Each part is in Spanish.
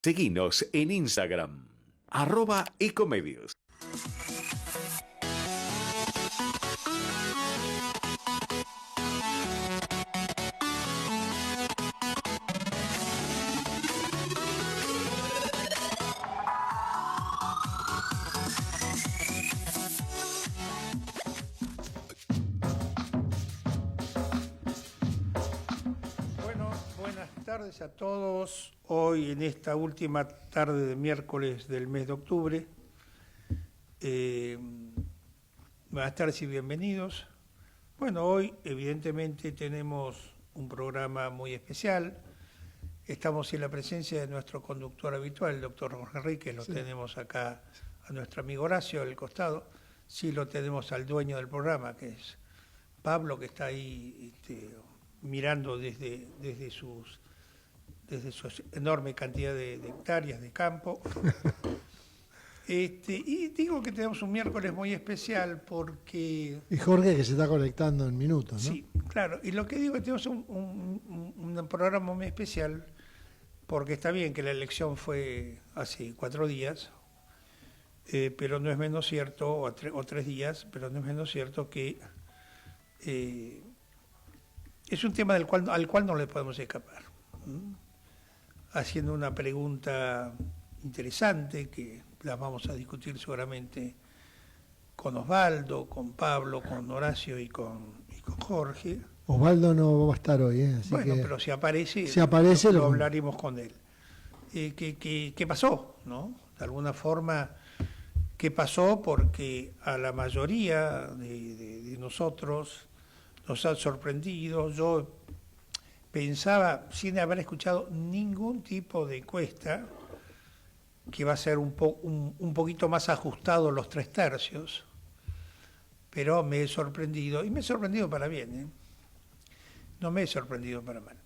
Seguinos en Instagram, @ecomedios. Bueno, buenas tardes a todos. Hoy en esta última tarde de miércoles del mes de octubre. Buenas tardes y bienvenidos. Bueno, hoy evidentemente tenemos un programa muy especial. Estamos en la presencia de nuestro conductor habitual, el doctor Jorge Enríquez. Lo tenemos acá a nuestro amigo Horacio al costado. Sí, lo tenemos al dueño del programa, que es Pablo, que está ahí mirando desde su enorme cantidad de hectáreas de campo. Y digo que tenemos un miércoles muy especial porque... Y Jorge que se está conectando en minutos, ¿no? Sí, claro. Y lo que digo es que tenemos un programa muy especial porque está bien que la elección fue hace 4 días, pero no es menos cierto, o 3 días, pero no es menos cierto que es un tema al cual no le podemos escapar. Haciendo una pregunta interesante que la vamos a discutir seguramente con Osvaldo, con Pablo, con Horacio y con Jorge. Osvaldo no va a estar hoy, así bueno, que pero si aparece lo hablaremos con él. ¿Qué pasó? ¿No? De alguna forma, ¿qué pasó? Porque a la mayoría de nosotros nos ha sorprendido. Yo pensaba, sin haber escuchado ningún tipo de encuesta, que va a ser un poquito más ajustado los 3/3, pero me he sorprendido, y me he sorprendido para bien, no me he sorprendido para mal.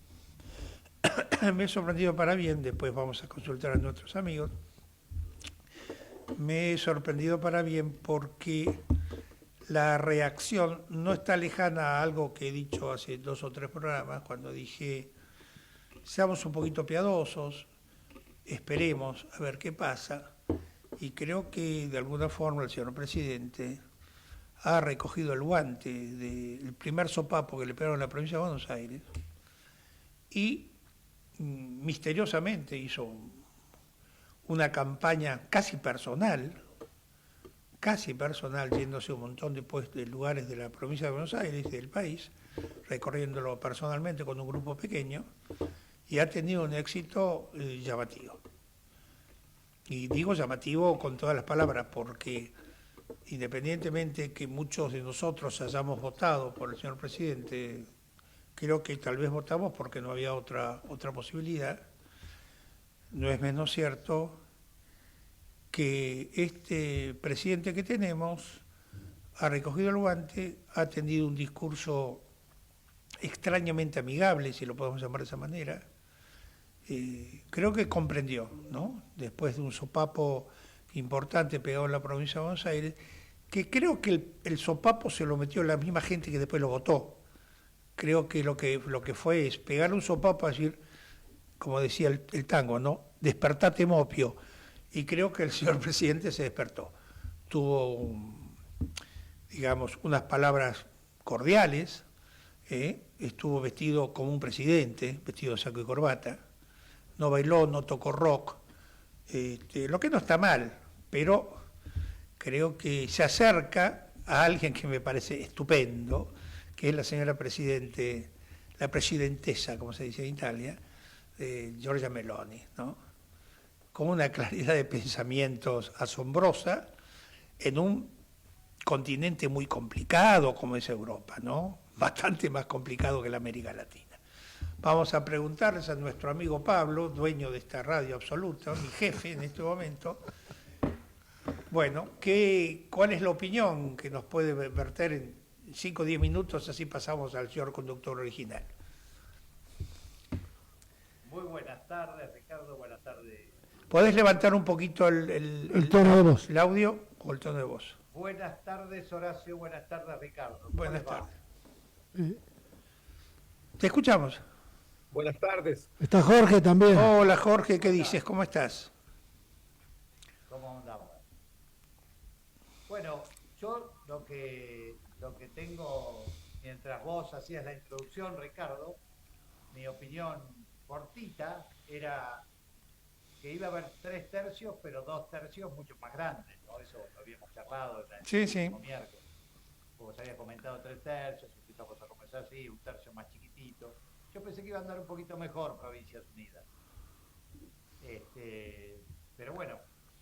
Me he sorprendido para bien, después vamos a consultar a nuestros amigos. Me he sorprendido para bien porque la reacción no está lejana a algo que he dicho hace 2 o 3 programas, cuando dije, seamos un poquito piadosos, esperemos a ver qué pasa, y creo que de alguna forma el señor presidente ha recogido el guante del primer sopapo que le pegaron a la provincia de Buenos Aires y misteriosamente hizo una campaña casi personal, yéndose a un montón de lugares de la provincia de Buenos Aires y del país, recorriéndolo personalmente con un grupo pequeño, y ha tenido un éxito llamativo. Y digo llamativo con todas las palabras, porque independientemente que muchos de nosotros hayamos votado por el señor presidente, creo que tal vez votamos porque no había otra posibilidad, no es menos cierto que este presidente que tenemos ha recogido el guante, ha tenido un discurso extrañamente amigable, si lo podemos llamar de esa manera. Creo que comprendió, ¿no? Después de un sopapo importante pegado en la provincia de Buenos Aires, que creo que el sopapo se lo metió la misma gente que después lo votó. Creo que lo que fue es pegar un sopapo, decir, como decía el tango, ¿no? Despertate, mopio. Y creo que el señor presidente se despertó. Tuvo, digamos, unas palabras cordiales, estuvo vestido como un presidente, vestido de saco y corbata, no bailó, no tocó rock, lo que no está mal, pero creo que se acerca a alguien que me parece estupendo, que es la señora la presidentesa, como se dice en Italia, Giorgia Meloni, ¿no? Con una claridad de pensamientos asombrosa en un continente muy complicado como es Europa, ¿no? Bastante más complicado que la América Latina. Vamos a preguntarles a nuestro amigo Pablo, dueño de esta radio absoluta, mi jefe en este momento, bueno, ¿cuál es la opinión que nos puede verter en 5 o 10 minutos? Así pasamos al señor conductor original. Muy buenas tardes, Ricardo, buenas tardes. ¿Podés levantar un poquito el tono de voz? ¿El audio o el tono de voz? Buenas tardes, Horacio, buenas tardes, Ricardo. Buenas tardes. ¿Te escuchamos? Buenas tardes. Está Jorge también. Hola Jorge, ¿qué dices? ¿Cómo estás? ¿Cómo andamos? Bueno, yo lo que tengo, mientras vos hacías la introducción, Ricardo, mi opinión cortita era que iba a haber 3 tercios, pero 2 tercios mucho más grandes, ¿no? Eso lo habíamos charlado en Sí, el sí. último miércoles. Como se había comentado 3 tercios, empezamos a comenzar así, 1 tercio más chiquitito. Yo pensé que iba a andar un poquito mejor Provincias Unidas. Pero bueno,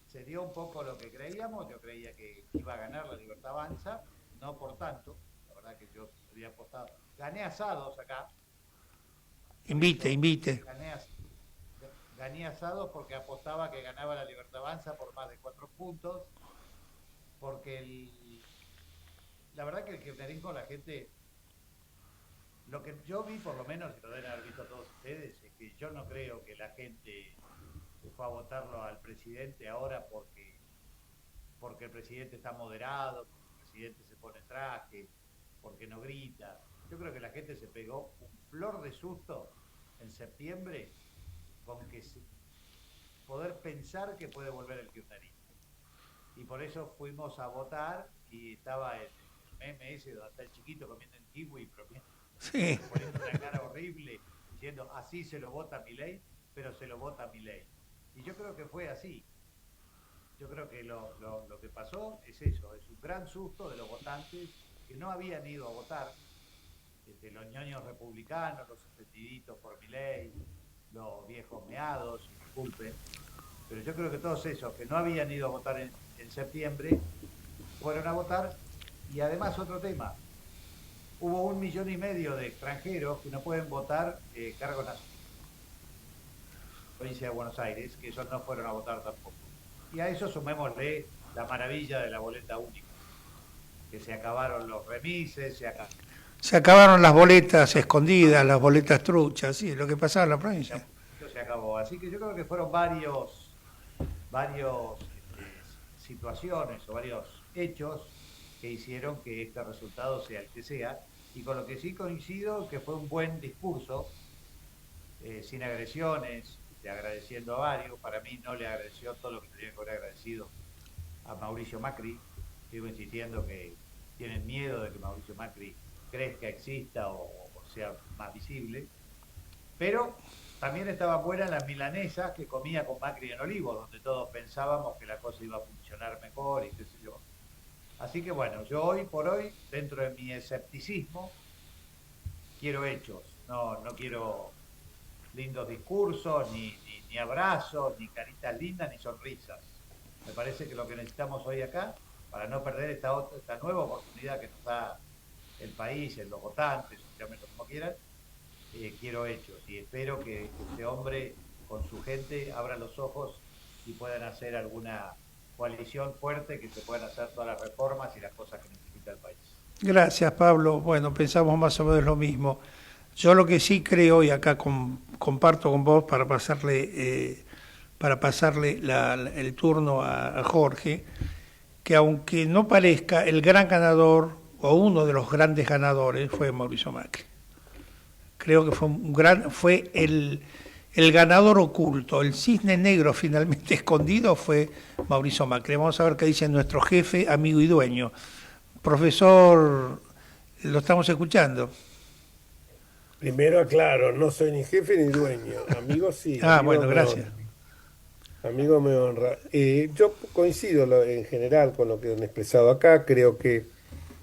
se dio un poco lo que creíamos. Yo creía que iba a ganar la Libertad Avanza, no por tanto. La verdad que yo había apostado. Gané asados acá. Invite, invite. Gané asados porque apostaba que ganaba la Libertad Avanza por más de 4 puntos. Porque la verdad que el kirchnerismo, la gente, lo que yo vi por lo menos, y lo deben haber visto todos ustedes, es que yo no creo que la gente fue a votarlo al presidente ahora porque el presidente está moderado, porque el presidente se pone traje, porque no grita. Yo creo que la gente se pegó un flor de susto en septiembre con poder pensar que puede volver el kirchnerismo. Y por eso fuimos a votar y estaba el meme ese donde está el chiquito comiendo en kiwi, Sí. poniendo una cara horrible, diciendo así se lo vota Milei, pero se lo vota Milei. Y yo creo que fue así. Yo creo que lo que pasó es eso, es un gran susto de los votantes que no habían ido a votar, los ñoños republicanos, los ofendiditos por Milei, los viejos meados, disculpen, pero yo creo que todos esos que no habían ido a votar en septiembre fueron a votar. Y además otro tema, hubo 1,5 millones de extranjeros que no pueden votar cargos nacionales, provincia de Buenos Aires, que esos no fueron a votar tampoco. Y a eso sumémosle la maravilla de la boleta única, que se acabaron los remises, Se acabaron las boletas escondidas, las boletas truchas, sí, lo que pasaba en la provincia. se acabó. Así que yo creo que fueron varios situaciones o varios hechos que hicieron que este resultado sea el que sea. Y con lo que sí coincido que fue un buen discurso, sin agresiones, agradeciendo a varios. Para mí no le agradeció todo lo que tenía que haber agradecido a Mauricio Macri. Sigo insistiendo que tienen miedo de que Mauricio Macri crezca, exista o sea más visible. Pero también estaban buenas las milanesas que comía con Macri en Olivos, donde todos pensábamos que la cosa iba a funcionar mejor y qué sé yo. Así que bueno, yo hoy por hoy, dentro de mi escepticismo, quiero hechos. No quiero lindos discursos, ni abrazos, ni caritas lindas, ni sonrisas. Me parece que lo que necesitamos hoy acá, para no perder esta nueva oportunidad que nos da el país, los votantes, llámenlo como quieran, quiero hechos. Y espero que este hombre, con su gente, abra los ojos y puedan hacer alguna coalición fuerte, que se puedan hacer todas las reformas y las cosas que necesita el país. Gracias, Pablo. Bueno, pensamos más o menos lo mismo. Yo lo que sí creo, y acá comparto con vos para pasarle el turno a Jorge, que aunque no parezca, el gran ganador o uno de los grandes ganadores fue Mauricio Macri. Creo que fue el ganador oculto, el cisne negro finalmente escondido fue Mauricio Macri. Vamos a ver qué dice nuestro jefe, amigo y dueño. Profesor, lo estamos escuchando. Primero aclaro, no soy ni jefe ni dueño. Amigo sí. Ah, amigo bueno, gracias. Amigo me honra. Yo coincido en general con lo que han expresado acá. Creo que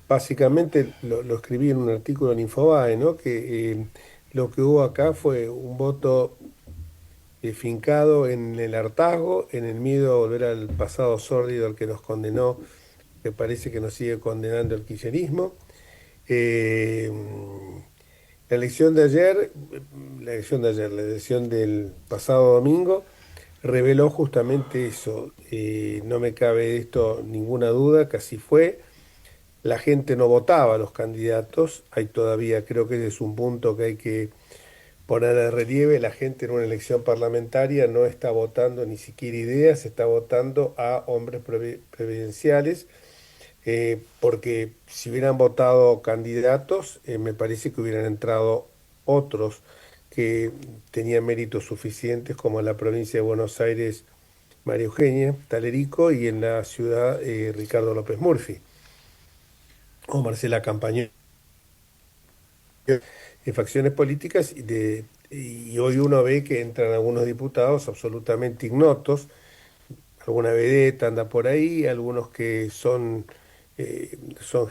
básicamente lo escribí en un artículo en Infobae, ¿no? Que lo que hubo acá fue un voto fincado en el hartazgo, en el miedo a volver al pasado sórdido al que nos condenó, que parece que nos sigue condenando el kirchnerismo. La elección del pasado domingo reveló justamente eso. No me cabe de esto ninguna duda, que así fue. La gente no votaba a los candidatos. Hay todavía, creo que ese es un punto que hay que poner de relieve. La gente en una elección parlamentaria no está votando ni siquiera ideas, está votando a hombres previdenciales. Porque si hubieran votado candidatos, me parece que hubieran entrado otros que tenían méritos suficientes, como en la provincia de Buenos Aires María Eugenia Talerico y en la ciudad Ricardo López Murphy o Marcela Campañón, en facciones políticas y hoy uno ve que entran algunos diputados absolutamente ignotos, alguna vedeta anda por ahí, algunos que son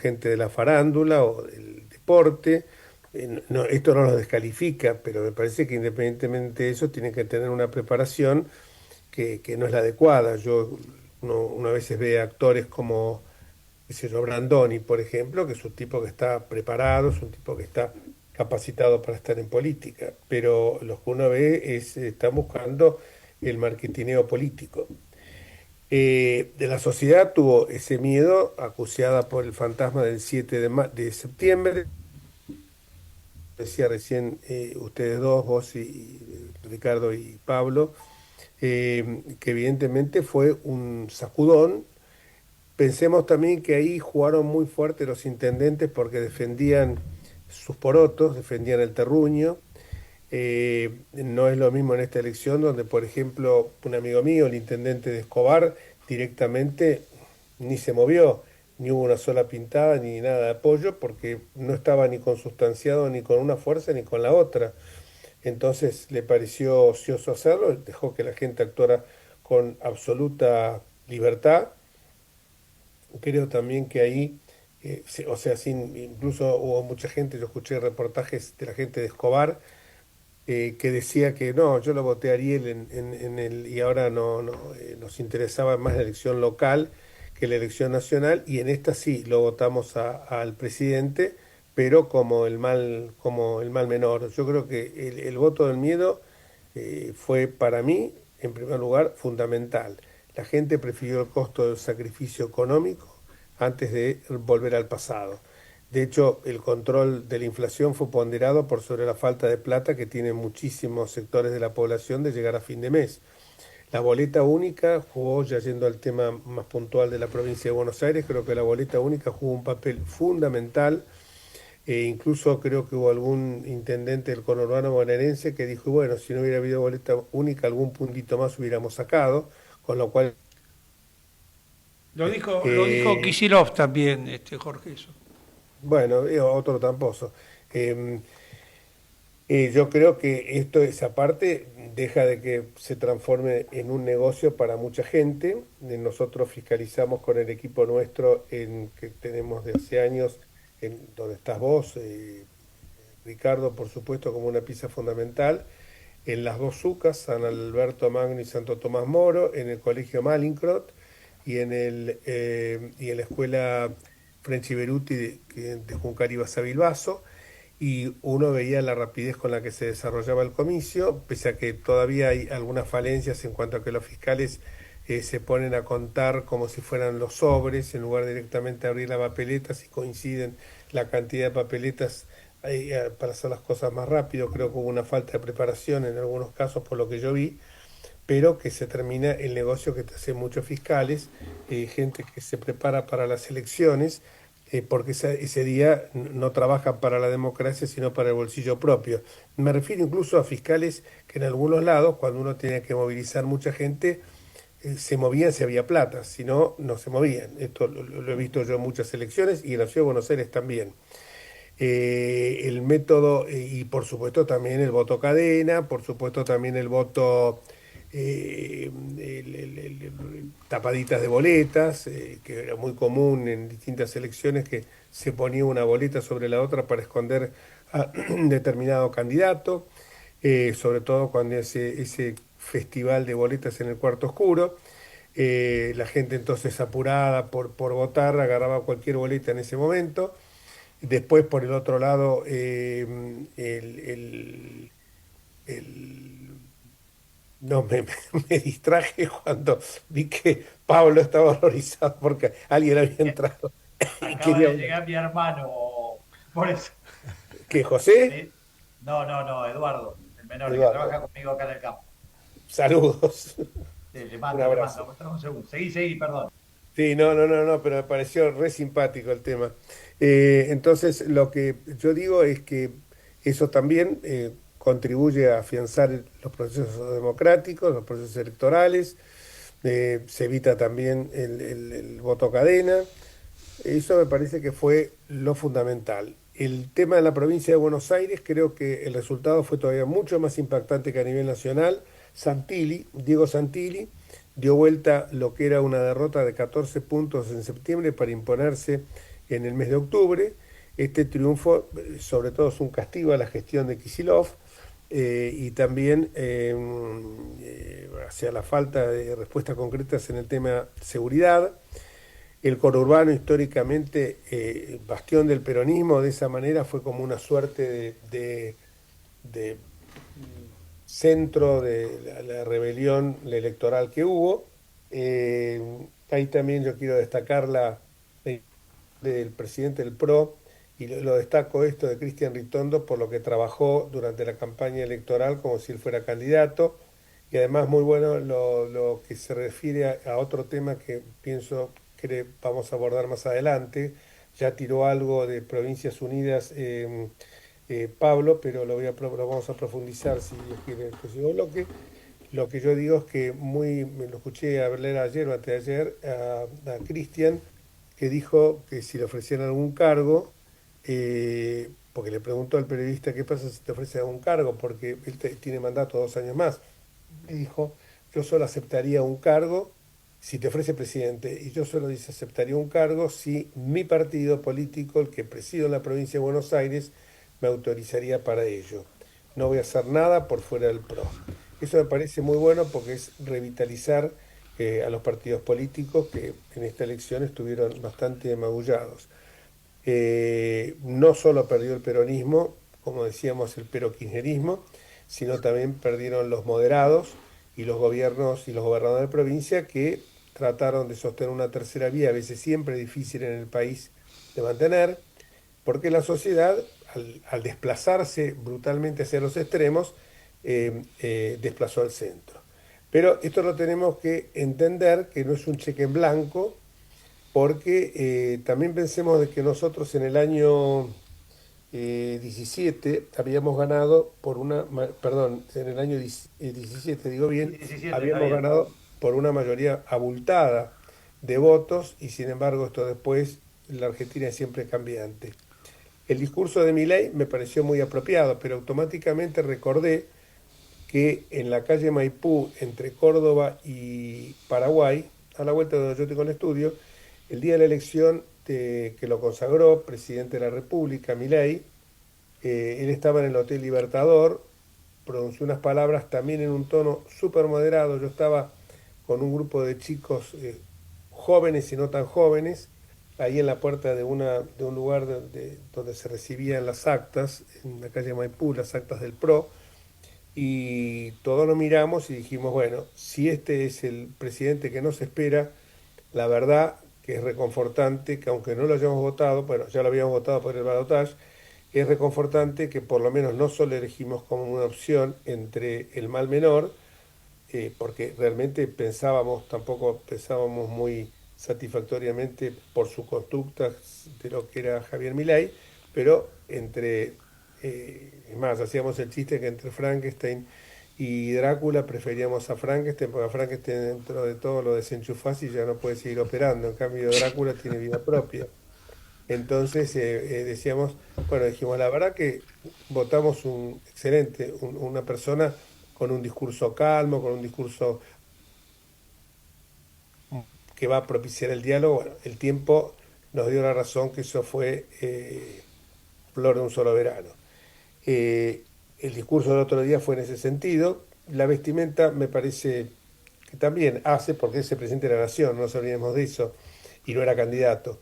gente de la farándula o del deporte. Esto no los descalifica, pero me parece que independientemente de eso tienen que tener una preparación que no es la adecuada. Uno a veces ve actores como, qué sé yo, Brandoni, por ejemplo, que es un tipo que está preparado, es un tipo que está capacitado para estar en política, pero lo que uno ve están buscando el marketineo político. De la sociedad tuvo ese miedo, acuciada por el fantasma del 7 de septiembre. Decía recién ustedes dos, vos y Ricardo y Pablo, que evidentemente fue un sacudón. Pensemos también que ahí jugaron muy fuerte los intendentes porque defendían sus porotos, defendían el terruño. No es lo mismo en esta elección donde, por ejemplo, un amigo mío, el intendente de Escobar, directamente ni se movió, ni hubo una sola pintada, ni nada de apoyo, porque no estaba ni consustanciado ni con una fuerza ni con la otra. Entonces le pareció ocioso hacerlo, dejó que la gente actuara con absoluta libertad. Creo también que ahí, o sea, incluso hubo mucha gente, yo escuché reportajes de la gente de Escobar, que decía que no, yo lo voté a Ariel y ahora nos interesaba más la elección local que la elección nacional, y en esta sí lo votamos al presidente, pero como el mal menor. Yo creo que el voto del miedo fue para mí, en primer lugar, fundamental. La gente prefirió el costo del sacrificio económico antes de volver al pasado. De hecho, el control de la inflación fue ponderado por sobre la falta de plata que tienen muchísimos sectores de la población de llegar a fin de mes. La boleta única jugó, ya yendo al tema más puntual de la provincia de Buenos Aires, creo que la boleta única jugó un papel fundamental. Incluso creo que hubo algún intendente del conurbano bonaerense que dijo, bueno, si no hubiera habido boleta única, algún puntito más hubiéramos sacado, con lo cual... Lo dijo Kicillof también, Jorge, eso. Bueno, otro tramposo. Yo creo que esa parte deja de que se transforme en un negocio para mucha gente. Nosotros fiscalizamos con el equipo nuestro que tenemos de hace años, donde estás vos, Ricardo, por supuesto, como una pieza fundamental, en las dos UCAS, San Alberto Magno y Santo Tomás Moro, en el Colegio Malincrot y en la Escuela French Beruti de Juncar y Basavilbaso, y uno veía la rapidez con la que se desarrollaba el comicio, pese a que todavía hay algunas falencias en cuanto a que los fiscales se ponen a contar como si fueran los sobres, en lugar de directamente abrir la papeleta, si coinciden la cantidad de papeletas para hacer las cosas más rápido. Creo que hubo una falta de preparación en algunos casos, por lo que yo vi, pero que se termina el negocio que te hacen muchos fiscales, gente que se prepara para las elecciones, porque ese día no trabajan para la democracia, sino para el bolsillo propio. Me refiero incluso a fiscales que en algunos lados, cuando uno tenía que movilizar mucha gente, se movían si había plata, si no, no se movían. Esto lo he visto yo en muchas elecciones y en la Ciudad de Buenos Aires también. El método, y por supuesto también el voto cadena, por supuesto también el voto... tapaditas de boletas, que era muy común en distintas elecciones, que se ponía una boleta sobre la otra para esconder a determinado candidato, sobre todo cuando ese festival de boletas en el cuarto oscuro. La gente entonces apurada por votar agarraba cualquier boleta en ese momento. Después, por el otro lado, no, me distraje cuando vi que Pablo estaba horrorizado porque alguien había entrado. Acaba de llegar mi hermano, por eso. ¿Qué, José? No, Eduardo, el menor, Eduardo, que trabaja conmigo acá en el campo. Saludos. Le Un mando, abrazo. un segundo. Seguí, perdón. Sí, no, pero me pareció re simpático el tema. Entonces, lo que yo digo es que eso también contribuye a afianzar los procesos democráticos, los procesos electorales, se evita también el voto cadena. Eso me parece que fue lo fundamental. El tema de la provincia de Buenos Aires, creo que el resultado fue todavía mucho más impactante que a nivel nacional. Diego Santilli, dio vuelta lo que era una derrota de 14 puntos en septiembre para imponerse en el mes de octubre. Este triunfo, sobre todo, es un castigo a la gestión de Kicillof y también hacia la falta de respuestas concretas en el tema seguridad. El conurbano, históricamente bastión del peronismo, de esa manera fue como una suerte de centro de la rebelión electoral que hubo. Ahí también yo quiero destacar la del presidente del PRO, y lo destaco esto de Cristian Ritondo por lo que trabajó durante la campaña electoral como si él fuera candidato, y además muy bueno lo que se refiere a otro tema que pienso que vamos a abordar más adelante. Ya tiró algo de Provincias Unidas Pablo, pero lo vamos a profundizar si Dios quiere en el próximo bloque. Lo que yo digo es que me lo escuché hablar ayer o antes de ayer a Cristian, que dijo que si le ofrecieran algún cargo, porque le preguntó al periodista qué pasa si te ofrecen algún cargo, porque él tiene mandato 2 años más. Y dijo, yo solo aceptaría un cargo si te ofrece presidente, y yo solo aceptaría un cargo si mi partido político, el que presido en la provincia de Buenos Aires, me autorizaría para ello. No voy a hacer nada por fuera del PRO. Eso me parece muy bueno porque es revitalizar a los partidos políticos que en esta elección estuvieron bastante magullados. No solo perdió el peronismo, como decíamos, el perokirchnerismo, sino también perdieron los moderados y los gobiernos y los gobernadores de provincia que trataron de sostener una tercera vía, a veces siempre difícil en el país de mantener, porque la sociedad, al desplazarse brutalmente hacia los extremos, desplazó al centro. Pero esto lo tenemos que entender, que no es un cheque en blanco, porque también pensemos de que nosotros en el año 17 habíamos ganado en el año 17, digo bien, 17, habíamos ganado por una mayoría abultada de votos, y sin embargo esto después, la Argentina es siempre cambiante. El discurso de Milei me pareció muy apropiado, pero automáticamente recordé que en la calle Maipú, entre Córdoba y Paraguay, a la vuelta de donde yo tengo el estudio, el día de la elección que lo consagró presidente de la República, Milei, él estaba en el Hotel Libertador, pronunció unas palabras también en un tono súper moderado. Yo estaba con un grupo de chicos jóvenes y no tan jóvenes, ahí en la puerta de un lugar donde se recibían las actas, en la calle Maipú, las actas del PRO, y todos nos miramos y dijimos, bueno, si este es el presidente que nos espera, la verdad que es reconfortante, que aunque no lo hayamos votado, bueno, ya lo habíamos votado por el balotaje, es reconfortante que por lo menos no solo elegimos como una opción entre el mal menor, porque realmente tampoco pensábamos muy satisfactoriamente por su conducta de lo que era Javier Milei, pero es más, hacíamos el chiste que entre Frankenstein y Drácula preferíamos a Frankenstein, porque a Frankenstein dentro de todo lo desenchufás y ya no puede seguir operando, en cambio Drácula tiene vida propia. Entonces dijimos, la verdad que votamos una persona con un discurso calmo, con un discurso que va a propiciar el diálogo. Bueno, el tiempo nos dio la razón que eso fue flor de un solo verano. El discurso del otro día fue en ese sentido. La vestimenta me parece que también hace, porque es el presidente de la Nación, no nos olvidemos de eso, y no era candidato.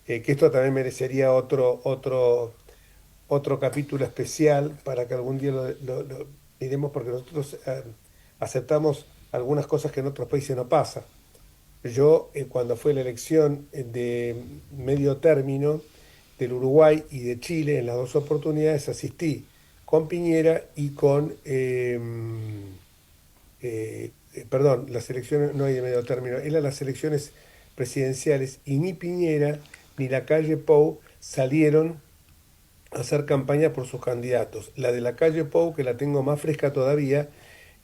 Que esto también merecería otro capítulo especial para que algún día lo miremos, porque nosotros aceptamos algunas cosas que en otros países no pasa. Yo, cuando fue la elección de medio término del Uruguay y de Chile, en las dos oportunidades asistí con Piñera y las elecciones no hay de medio término, eran las elecciones presidenciales, y ni Piñera ni la calle Pou salieron hacer campaña por sus candidatos. La de la calle Pou, que la tengo más fresca todavía,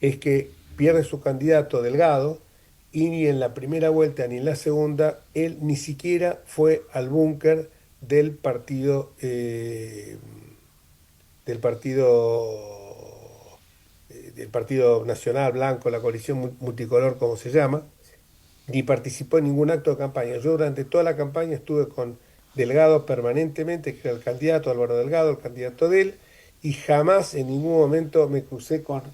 es que pierde su candidato Delgado y ni en la primera vuelta ni en la segunda él ni siquiera fue al búnker del partido del Partido Nacional Blanco, la coalición multicolor como se llama, ni participó en ningún acto de campaña. Yo durante toda la campaña estuve con Delgado permanentemente, que era el candidato, Álvaro Delgado, el candidato de él, y jamás en ningún momento me crucé con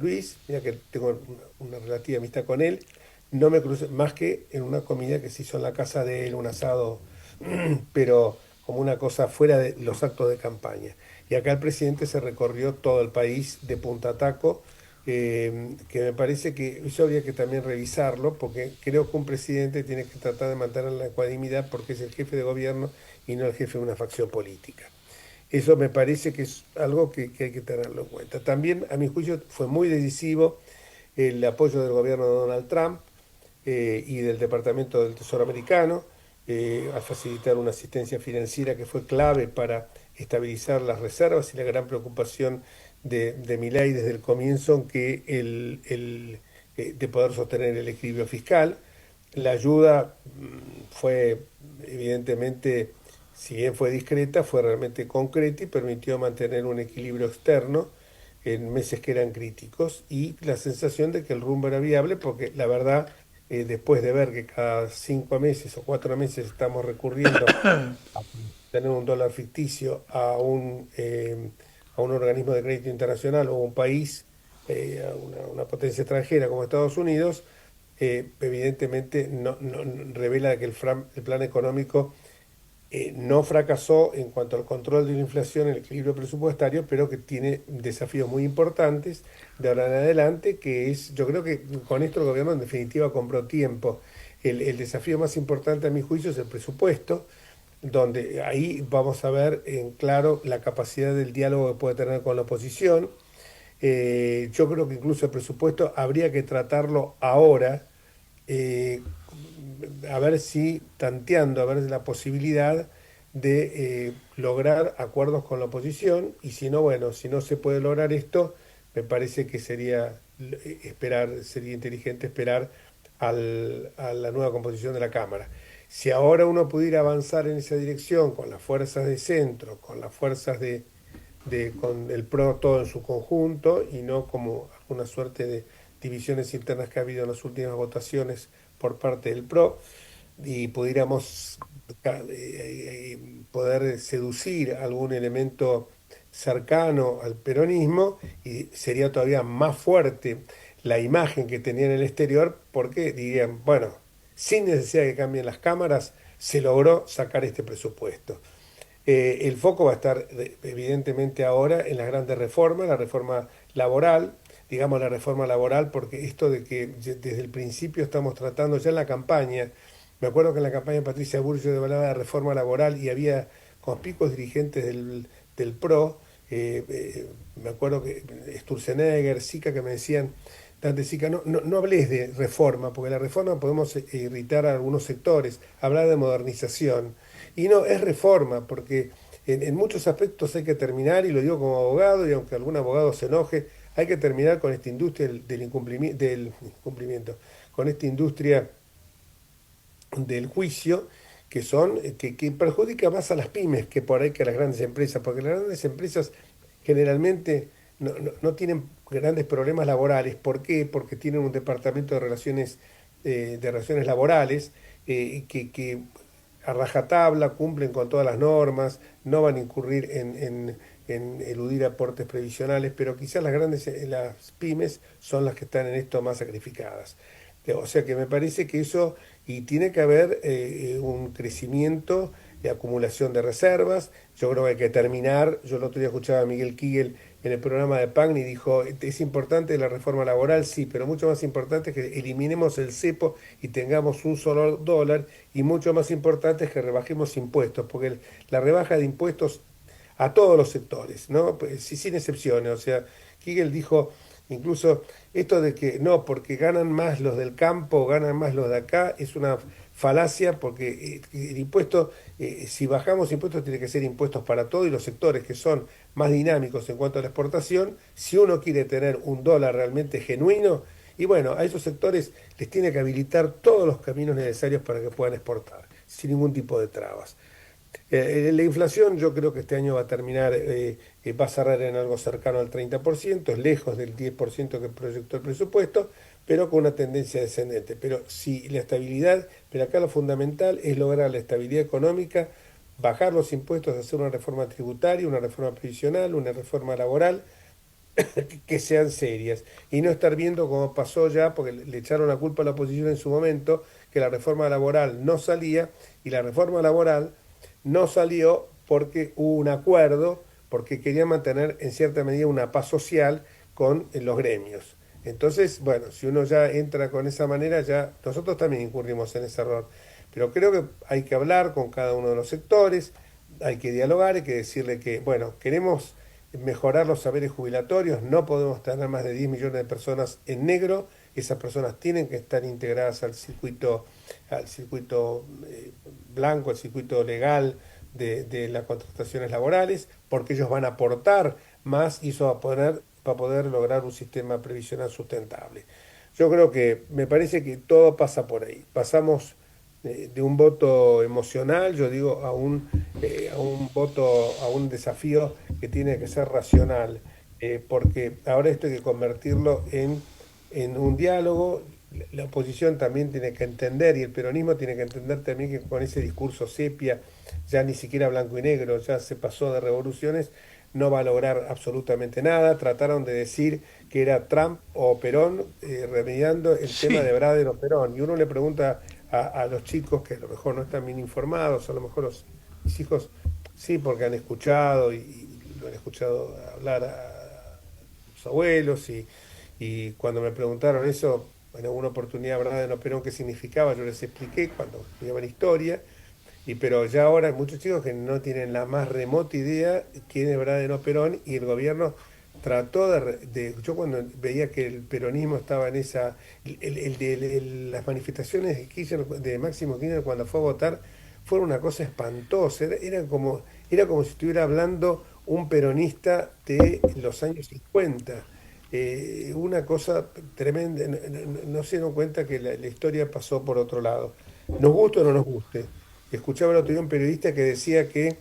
Luis, mira que tengo una relativa amistad con él, no me crucé más que en una comida que se hizo en la casa de él, un asado, pero como una cosa fuera de los actos de campaña. Y acá el presidente se recorrió todo el país de punta a taco, que me parece que eso habría que también revisarlo, porque creo que un presidente tiene que tratar de mantener la ecuanimidad porque es el jefe de gobierno y no el jefe de una facción política. Eso me parece que es algo que hay que tenerlo en cuenta. También, a mi juicio, fue muy decisivo el apoyo del gobierno de Donald Trump y del Departamento del Tesoro americano a facilitar una asistencia financiera que fue clave para estabilizar las reservas, y la gran preocupación de Milei desde el comienzo que de poder sostener el equilibrio fiscal. La ayuda fue evidentemente, si bien fue discreta, fue realmente concreta y permitió mantener un equilibrio externo en meses que eran críticos, y la sensación de que el rumbo era viable, porque la verdad, después de ver que cada 5 meses o 4 meses estamos recurriendo a tener un dólar ficticio a un organismo de crédito internacional o un país, a una potencia extranjera como Estados Unidos, evidentemente no revela que el plan económico no fracasó en cuanto al control de la inflación, el equilibrio presupuestario, pero que tiene desafíos muy importantes de ahora en adelante, que es, yo creo que con esto el gobierno en definitiva compró tiempo. El desafío más importante a mi juicio es el presupuesto, donde ahí vamos a ver en claro la capacidad del diálogo que puede tener con la oposición. Yo creo que incluso el presupuesto habría que tratarlo ahora, a ver si, tanteando, a ver la posibilidad de lograr acuerdos con la oposición, y si no, bueno, si no se puede lograr esto, me parece que sería inteligente esperar a la nueva composición de la Cámara. Si ahora uno pudiera avanzar en esa dirección con las fuerzas de centro, con las fuerzas con el PRO todo en su conjunto, y no como una suerte de divisiones internas que ha habido en las últimas votaciones por parte del PRO, y pudiéramos poder seducir algún elemento cercano al peronismo, y sería todavía más fuerte la imagen que tenía en el exterior, porque dirían, bueno, sin necesidad de que cambien las cámaras, se logró sacar este presupuesto. El foco va a estar evidentemente ahora en las grandes reformas, la reforma laboral, digamos la reforma laboral, porque esto de que desde el principio estamos tratando ya en la campaña, me acuerdo que en la campaña de Patricia Bullrich hablaba de reforma laboral y había conspicuos dirigentes del PRO, me acuerdo que Sturzenegger, Sica, que me decían, Dante Sica, no hables de reforma, porque la reforma podemos irritar a algunos sectores, hablar de modernización, y no, es reforma, porque en muchos aspectos hay que terminar, y lo digo como abogado, y aunque algún abogado se enoje, hay que terminar con esta industria del incumplimiento, con esta industria del juicio, que perjudica más a las pymes que por ahí que a las grandes empresas, porque las grandes empresas generalmente no tienen grandes problemas laborales. ¿Por qué? Porque tienen un departamento de relaciones laborales que a rajatabla cumplen con todas las normas, no van a incurrir en eludir aportes previsionales, pero quizás las pymes son las que están en esto más sacrificadas. O sea que me parece que eso, y tiene que haber un crecimiento de acumulación de reservas. Yo creo que hay que terminar. Yo el otro día escuchaba a Miguel Kigel en el programa de Pagni y dijo, es importante la reforma laboral, sí, pero mucho más importante es que eliminemos el cepo y tengamos un solo dólar, y mucho más importante es que rebajemos impuestos, porque la rebaja de impuestos a todos los sectores, ¿no? Pues, sin excepciones. O sea, Kigel dijo incluso esto de que no, porque ganan más los del campo, ganan más los de acá, es una falacia, porque el impuesto, si bajamos impuestos, tiene que ser impuestos para todos y los sectores que son más dinámicos en cuanto a la exportación. Si uno quiere tener un dólar realmente genuino, y bueno, a esos sectores les tiene que habilitar todos los caminos necesarios para que puedan exportar, sin ningún tipo de trabas. La inflación yo creo que este año va a terminar, va a cerrar en algo cercano al 30%, es lejos del 10% que proyectó el presupuesto, pero con una tendencia descendente. Pero si la estabilidad, pero acá lo fundamental es lograr la estabilidad económica, bajar los impuestos, hacer una reforma tributaria, una reforma previsional, una reforma laboral, que sean serias y no estar viendo como pasó ya, porque le echaron la culpa a la oposición en su momento, que la reforma laboral no salía, y la reforma laboral no salió porque hubo un acuerdo, porque querían mantener en cierta medida una paz social con los gremios. Entonces, bueno, si uno ya entra con esa manera, ya nosotros también incurrimos en ese error. Pero creo que hay que hablar con cada uno de los sectores, hay que dialogar, hay que decirle que, bueno, queremos mejorar los saberes jubilatorios, no podemos tener más de 10 millones de personas en negro, esas personas tienen que estar integradas al circuito blanco, al circuito legal de las contrataciones laborales, porque ellos van a aportar más y eso va a poder lograr un sistema previsional sustentable. Yo creo que me parece que todo pasa por ahí. Pasamos de un voto emocional, yo digo, a un voto, a un desafío que tiene que ser racional, porque ahora esto hay que convertirlo en un diálogo. La oposición también tiene que entender, y el peronismo tiene que entender también, que con ese discurso sepia, ya ni siquiera blanco y negro, ya se pasó de revoluciones, no va a lograr absolutamente nada. Trataron de decir que era Trump o Perón, remediando el tema de Braden o Perón. Y uno le pregunta a los chicos que a lo mejor no están bien informados, a lo mejor mis hijos sí, porque han escuchado y lo han escuchado hablar a sus abuelos, y cuando me preguntaron eso, en alguna oportunidad, Braden o Perón, qué significaba, yo les expliqué cuando estudiaban historia. Pero ya ahora hay muchos chicos que no tienen la más remota idea quién es Braden o Perón, y el gobierno trató yo cuando veía que el peronismo estaba en esa, las manifestaciones de Kirchner, de Máximo Kirchner cuando fue a votar, fueron una cosa espantosa, era como si estuviera hablando un peronista de los años 50, una cosa tremenda. No se dieron cuenta que la historia pasó por otro lado, nos guste o no nos guste. Escuchaba el otro día un periodista que decía que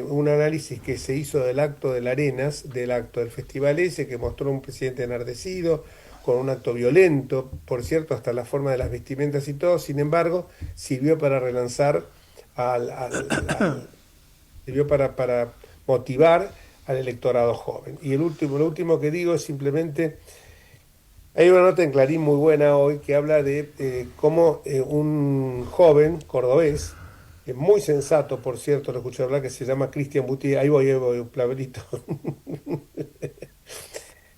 un análisis que se hizo del acto de Arenas, del acto del festival ese, que mostró un presidente enardecido, con un acto violento, por cierto, hasta la forma de las vestimentas y todo, sin embargo, sirvió para relanzar, sirvió para motivar al electorado joven. Y lo último que digo es simplemente, hay una nota en Clarín muy buena hoy que habla de cómo un joven cordobés, muy sensato, por cierto, lo escuché hablar, que se llama Cristian Boutier, ahí voy, un plaverito.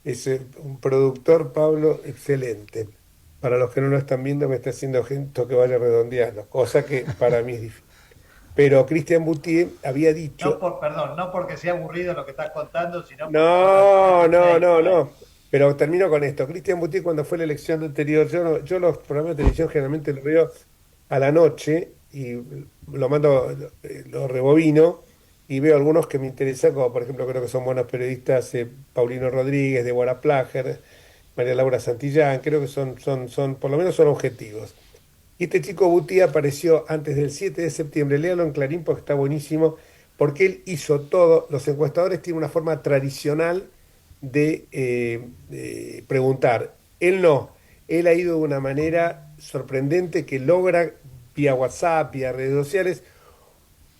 Es un productor, Pablo, excelente. Para los que no lo están viendo, me está haciendo gesto que vaya redondeando, cosa que para mí es difícil. Pero Cristian Boutier había dicho... Perdón, no porque sea aburrido lo que estás contando, sino... No. Pero termino con esto. Cristian Boutier, cuando fue la elección anterior, yo los programas de televisión generalmente los veo a la noche, y lo rebobino, y veo algunos que me interesan, como por ejemplo creo que son buenos periodistas, Paulino Rodríguez, Débora Plager, María Laura Santillán, creo que son por lo menos son objetivos. Y este chico Boutier apareció antes del 7 de septiembre, léalo en Clarín porque está buenísimo, porque él hizo todo. Los encuestadores tienen una forma tradicional de preguntar. Él no, él ha ido de una manera sorprendente, que logra vía WhatsApp, vía redes sociales,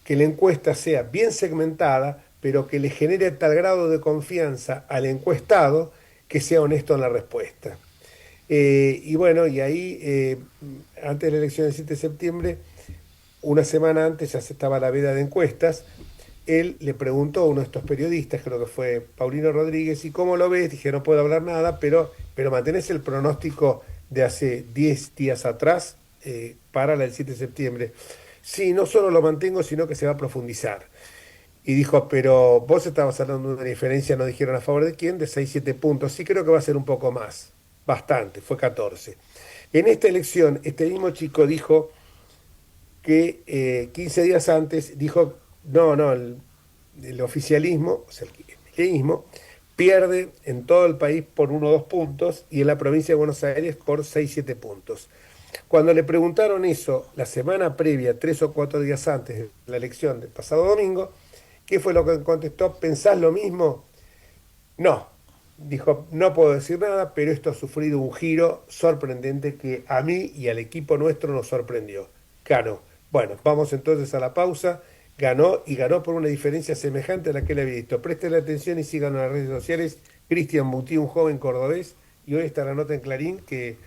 que la encuesta sea bien segmentada, pero que le genere tal grado de confianza al encuestado que sea honesto en la respuesta. Y bueno, y ahí, antes de la elección del 7 de septiembre, una semana antes ya se estaba la veda de encuestas, él le preguntó a uno de estos periodistas, creo que fue Paulino Rodríguez, ¿y cómo lo ves? Dije, no puedo hablar nada, pero ¿mantenés el pronóstico de hace 10 días atrás para la del 7 de septiembre? Sí, no solo lo mantengo, sino que se va a profundizar. Y dijo, pero vos estabas hablando de una diferencia, no dijeron a favor de quién, de 6-7 puntos. Sí, creo que va a ser un poco más, bastante, fue 14. En esta elección, este mismo chico dijo que 15 días antes dijo, no, el oficialismo, o sea, el kirchnerismo, pierde en todo el país por 1 o 2 puntos y en la provincia de Buenos Aires por 6 o 7 puntos. Cuando le preguntaron eso la semana previa, 3 o 4 días antes de la elección del pasado domingo, ¿qué fue lo que contestó? ¿Pensás lo mismo? No. Dijo, no puedo decir nada, pero esto ha sufrido un giro sorprendente que a mí y al equipo nuestro nos sorprendió. Ganó. Bueno, vamos entonces a la pausa. Ganó y ganó por una diferencia semejante a la que él había visto. Presten atención y sigan en las redes sociales. Cristian Butí, un joven cordobés, y hoy está la nota en Clarín que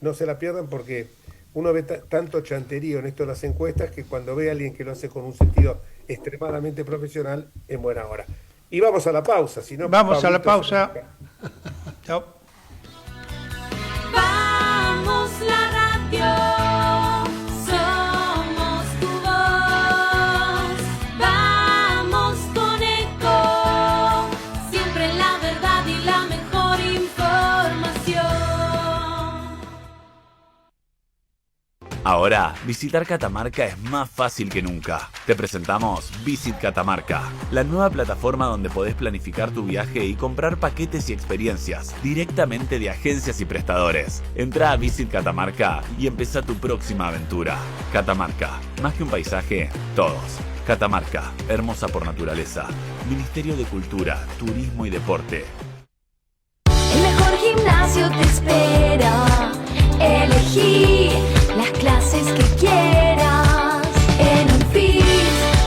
no se la pierdan porque uno ve tanto chanterío en esto de las encuestas que cuando ve a alguien que lo hace con un sentido extremadamente profesional, en buena hora. Y vamos a la pausa, si no... Vamos a la pausa. Chao. Vamos la radio, somos tu voz. Vamos con Eco, siempre la verdad y la mejor información. Ahora, visitar Catamarca es más fácil que nunca. Te presentamos Visit Catamarca, la nueva plataforma donde podés planificar tu viaje y comprar paquetes y experiencias directamente de agencias y prestadores. Entrá a Visit Catamarca y empezá tu próxima aventura. Catamarca, más que un paisaje, todos. Catamarca, hermosa por naturaleza. Ministerio de Cultura, Turismo y Deporte. El mejor gimnasio te espera. Elegí las clases que quieras. En Unfit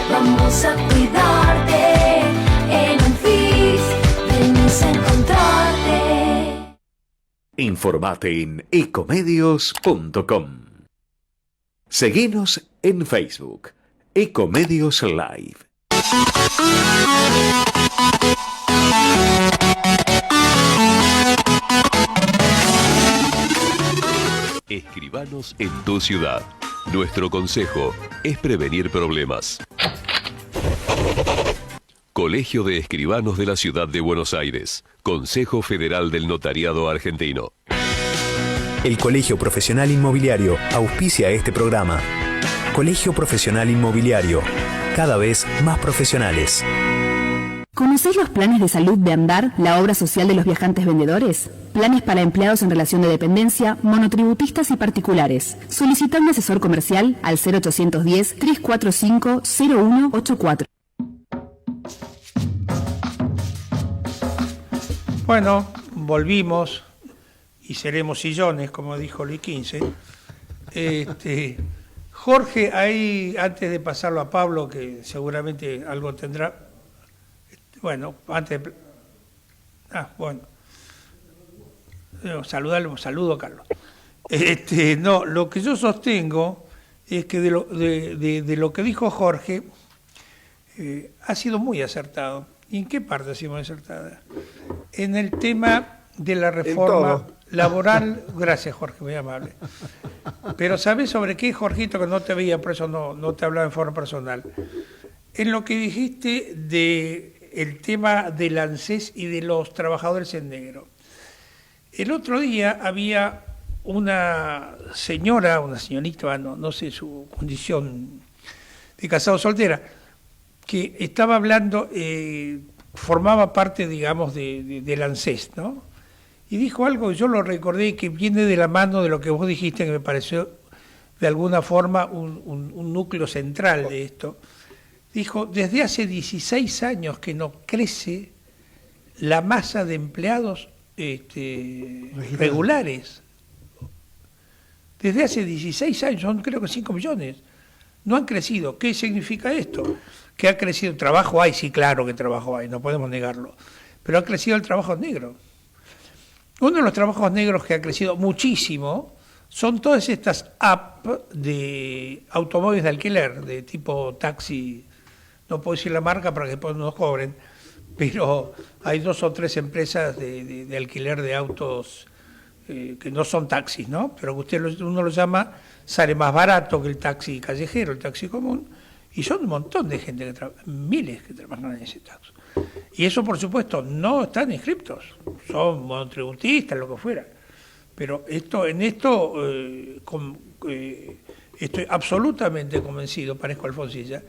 vamos a cuidarte. En Unfit venimos a encontrarte. Informate en ecomedios.com. Seguinos en Facebook, Ecomedios Live. Escribanos en tu ciudad. Nuestro consejo es prevenir problemas. Colegio de Escribanos de la Ciudad de Buenos Aires. Consejo Federal del Notariado Argentino. El Colegio Profesional Inmobiliario auspicia este programa. Colegio Profesional Inmobiliario, cada vez más profesionales. ¿Conocés los planes de salud de Andar, la obra social de los viajantes vendedores? Planes para empleados en relación de dependencia, monotributistas y particulares. Solicita un asesor comercial al 0810-345-0184. Bueno, volvimos y seremos sillones, como dijo Luis XV. Jorge, ahí, antes de pasarlo a Pablo, que seguramente algo tendrá... Bueno, antes de... bueno. Saludo a Carlos. No, lo que yo sostengo es que de lo que dijo Jorge ha sido muy acertado. ¿Y en qué parte ha sido muy acertada? En el tema de la reforma laboral. Gracias, Jorge, muy amable. Pero ¿sabés sobre qué, Jorgito? Que no te veía, por eso no te hablaba en forma personal. En lo que dijiste de el tema del ANSES y de los trabajadores en negro. El otro día había una señorita, no sé su condición de casado soltera, que estaba hablando, formaba parte, digamos, del ANSES, ¿no? Y dijo algo, yo lo recordé, que viene de la mano de lo que vos dijiste, que me pareció de alguna forma un núcleo central de esto. Dijo, desde hace 16 años que no crece la masa de empleados regulares. Desde hace 16 años, son creo que 5 millones. No han crecido. ¿Qué significa esto? Que ha crecido, trabajo hay, sí, claro que trabajo hay, no podemos negarlo. Pero ha crecido el trabajo negro. Uno de los trabajos negros que ha crecido muchísimo son todas estas apps de automóviles de alquiler, de tipo taxi. No puedo decir la marca para que después no nos cobren, pero hay 2 o 3 empresas de alquiler de autos que no son taxis, ¿no? Pero que uno lo llama, sale más barato que el taxi callejero, el taxi común, y son un montón de gente, miles que trabajan en ese taxi. Y eso, por supuesto, no están inscriptos, son monotributistas, lo que fuera. Pero en esto estoy absolutamente convencido, parezco Alfonsilla,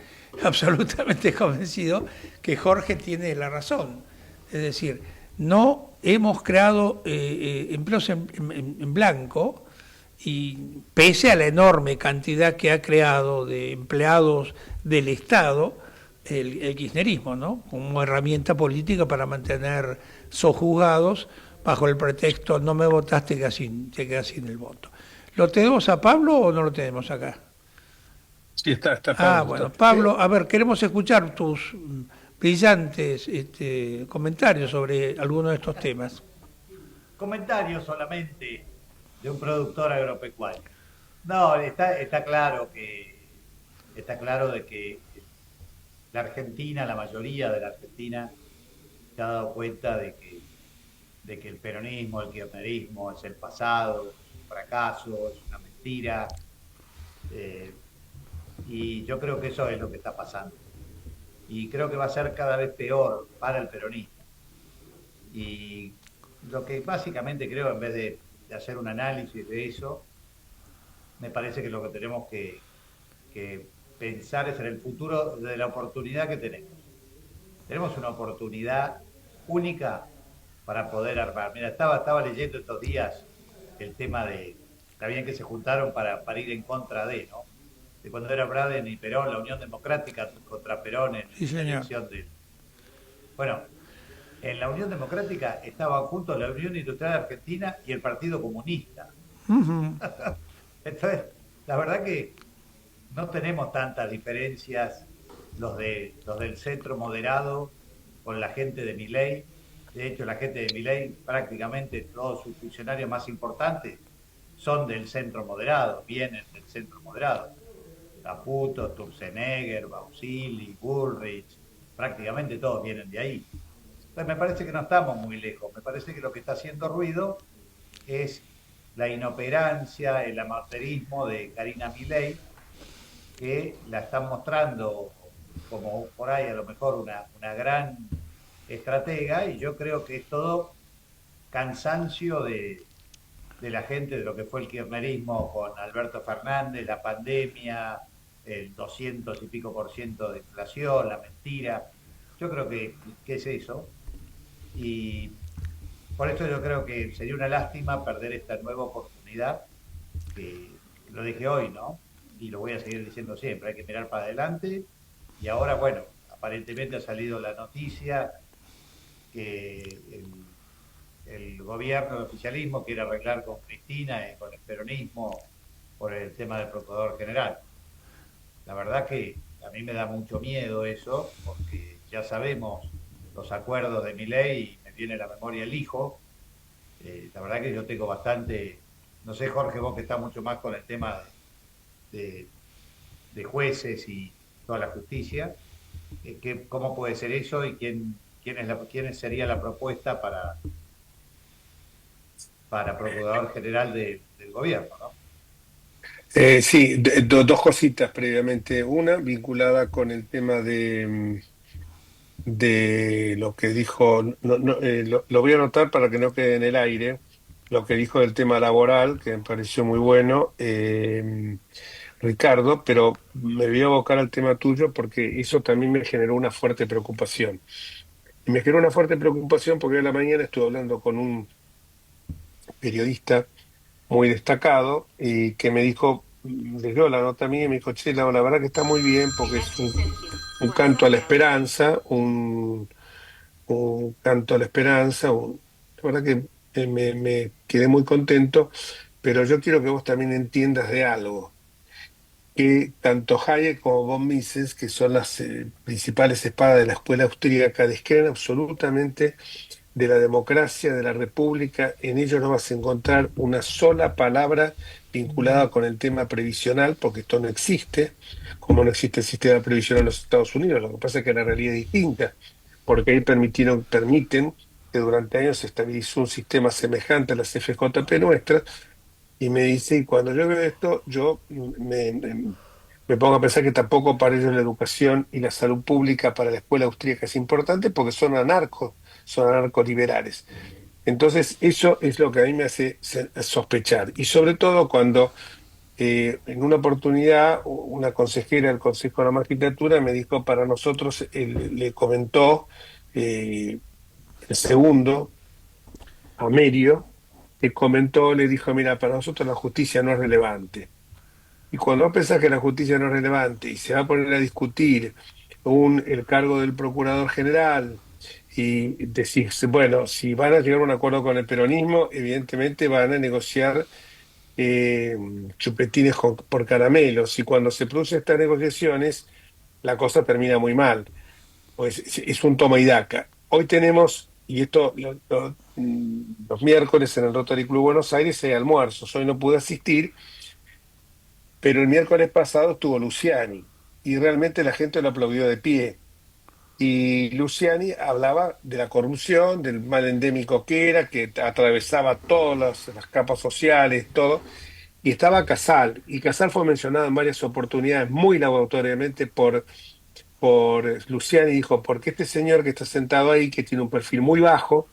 absolutamente convencido que Jorge tiene la razón. Es decir, no hemos creado empleos en blanco, y pese a la enorme cantidad que ha creado de empleados del Estado, el kirchnerismo, ¿no? Como herramienta política para mantener sojuzgados bajo el pretexto no me votaste, te quedas sin el voto. ¿Lo tenemos a Pablo o no lo tenemos acá? Sí, está Pablo. Bueno, Pablo, a ver, queremos escuchar tus brillantes comentarios sobre algunos de estos temas. Comentarios solamente de un productor agropecuario. No, está claro de que la Argentina, la mayoría de la Argentina, se ha dado cuenta de que el peronismo, el kirchnerismo es el pasado, es un fracaso, es una mentira. Y yo creo que eso es lo que está pasando. Y creo que va a ser cada vez peor para el peronismo. Y lo que básicamente creo, en vez de hacer un análisis de eso, me parece que lo que tenemos que pensar es en el futuro de la oportunidad que tenemos. Tenemos una oportunidad única para poder armar. Mira, estaba leyendo estos días el tema de, está bien que se juntaron para ir en contra de, ¿no? De cuando era Braden y Perón, la Unión Democrática contra Perón en la elección de... Bueno, en la Unión Democrática estaban juntos la Unión Industrial Argentina y el Partido Comunista. Uh-huh. Entonces, la verdad que no tenemos tantas diferencias los del centro moderado con la gente de Milei. De hecho, la gente de Milei, prácticamente todos sus funcionarios más importantes son del centro moderado, vienen del centro moderado. Caputo, Sturzenegger, Bausili, Bullrich, prácticamente todos vienen de ahí. Entonces me parece que no estamos muy lejos, me parece que lo que está haciendo ruido es la inoperancia, el amateurismo de Karina Milei, que la están mostrando como por ahí a lo mejor una gran estratega, y yo creo que es todo cansancio de la gente de lo que fue el kirchnerismo con Alberto Fernández, la pandemia, el 200 y pico % de inflación, la mentira. Yo creo que es eso. Y por eso yo creo que sería una lástima perder esta nueva oportunidad, que lo dije hoy, ¿no? Y lo voy a seguir diciendo siempre, hay que mirar para adelante. Y ahora, bueno, aparentemente ha salido la noticia que el gobierno, el oficialismo quiere arreglar con Cristina y con el peronismo por el tema del procurador general. La verdad que a mí me da mucho miedo eso, porque ya sabemos los acuerdos de Milei y me viene a la memoria el hijo. La verdad que yo tengo bastante, no sé, Jorge, vos que estás mucho más con el tema de jueces y toda la justicia, ¿cómo puede ser eso y quién sería la propuesta para procurador general del gobierno, ¿no? Sí, dos cositas previamente. Una, vinculada con el tema de lo que dijo, lo voy a anotar para que no quede en el aire, lo que dijo del tema laboral, que me pareció muy bueno, Ricardo, pero me voy a abocar al tema tuyo porque eso también me generó una fuerte preocupación. Y me generó una fuerte preocupación porque a la mañana estuve hablando con un periodista muy destacado y que me dijo, leyó la nota mía y me dijo, che, la verdad que está muy bien porque es un canto a la esperanza, un canto a la esperanza, la verdad que me quedé muy contento, pero yo quiero que vos también entiendas de algo, que tanto Hayek como von Mises, que son las principales espadas de la escuela austríaca, descreen absolutamente de la democracia, de la república. En ellos no vas a encontrar una sola palabra vinculada con el tema previsional, porque esto no existe, como no existe el sistema previsional en los Estados Unidos. Lo que pasa es que la realidad es distinta, porque ahí permiten que durante años se estabilizó un sistema semejante a las FJP nuestras, y me dice, y cuando yo veo esto, yo me pongo a pensar que tampoco para ellos la educación y la salud pública para la escuela austríaca es importante, porque son anarcoliberales. Entonces, eso es lo que a mí me hace sospechar. Y sobre todo cuando en una oportunidad una consejera del Consejo de la Magistratura me dijo, para nosotros, le comentó el segundo, Amerio, le comentó, le dijo, mira, para nosotros la justicia no es relevante. Y cuando vos pensás que la justicia no es relevante y se va a poner a discutir el cargo del procurador general y decís, bueno, si van a llegar a un acuerdo con el peronismo, evidentemente van a negociar eh, chupetines por caramelos. Y cuando se producen estas negociaciones, la cosa termina muy mal. Pues es un toma y daca. Hoy tenemos, y esto los miércoles en el Rotary Club Buenos Aires hay almuerzos. Hoy no pude asistir, pero el miércoles pasado estuvo Luciani y realmente la gente lo aplaudió de pie. Y Luciani hablaba de la corrupción, del mal endémico que era, que atravesaba todas las capas sociales, todo. Y estaba Casal, y Casal fue mencionado en varias oportunidades muy laboratoriamente por Luciani, y dijo, porque este señor que está sentado ahí, que tiene un perfil muy bajo,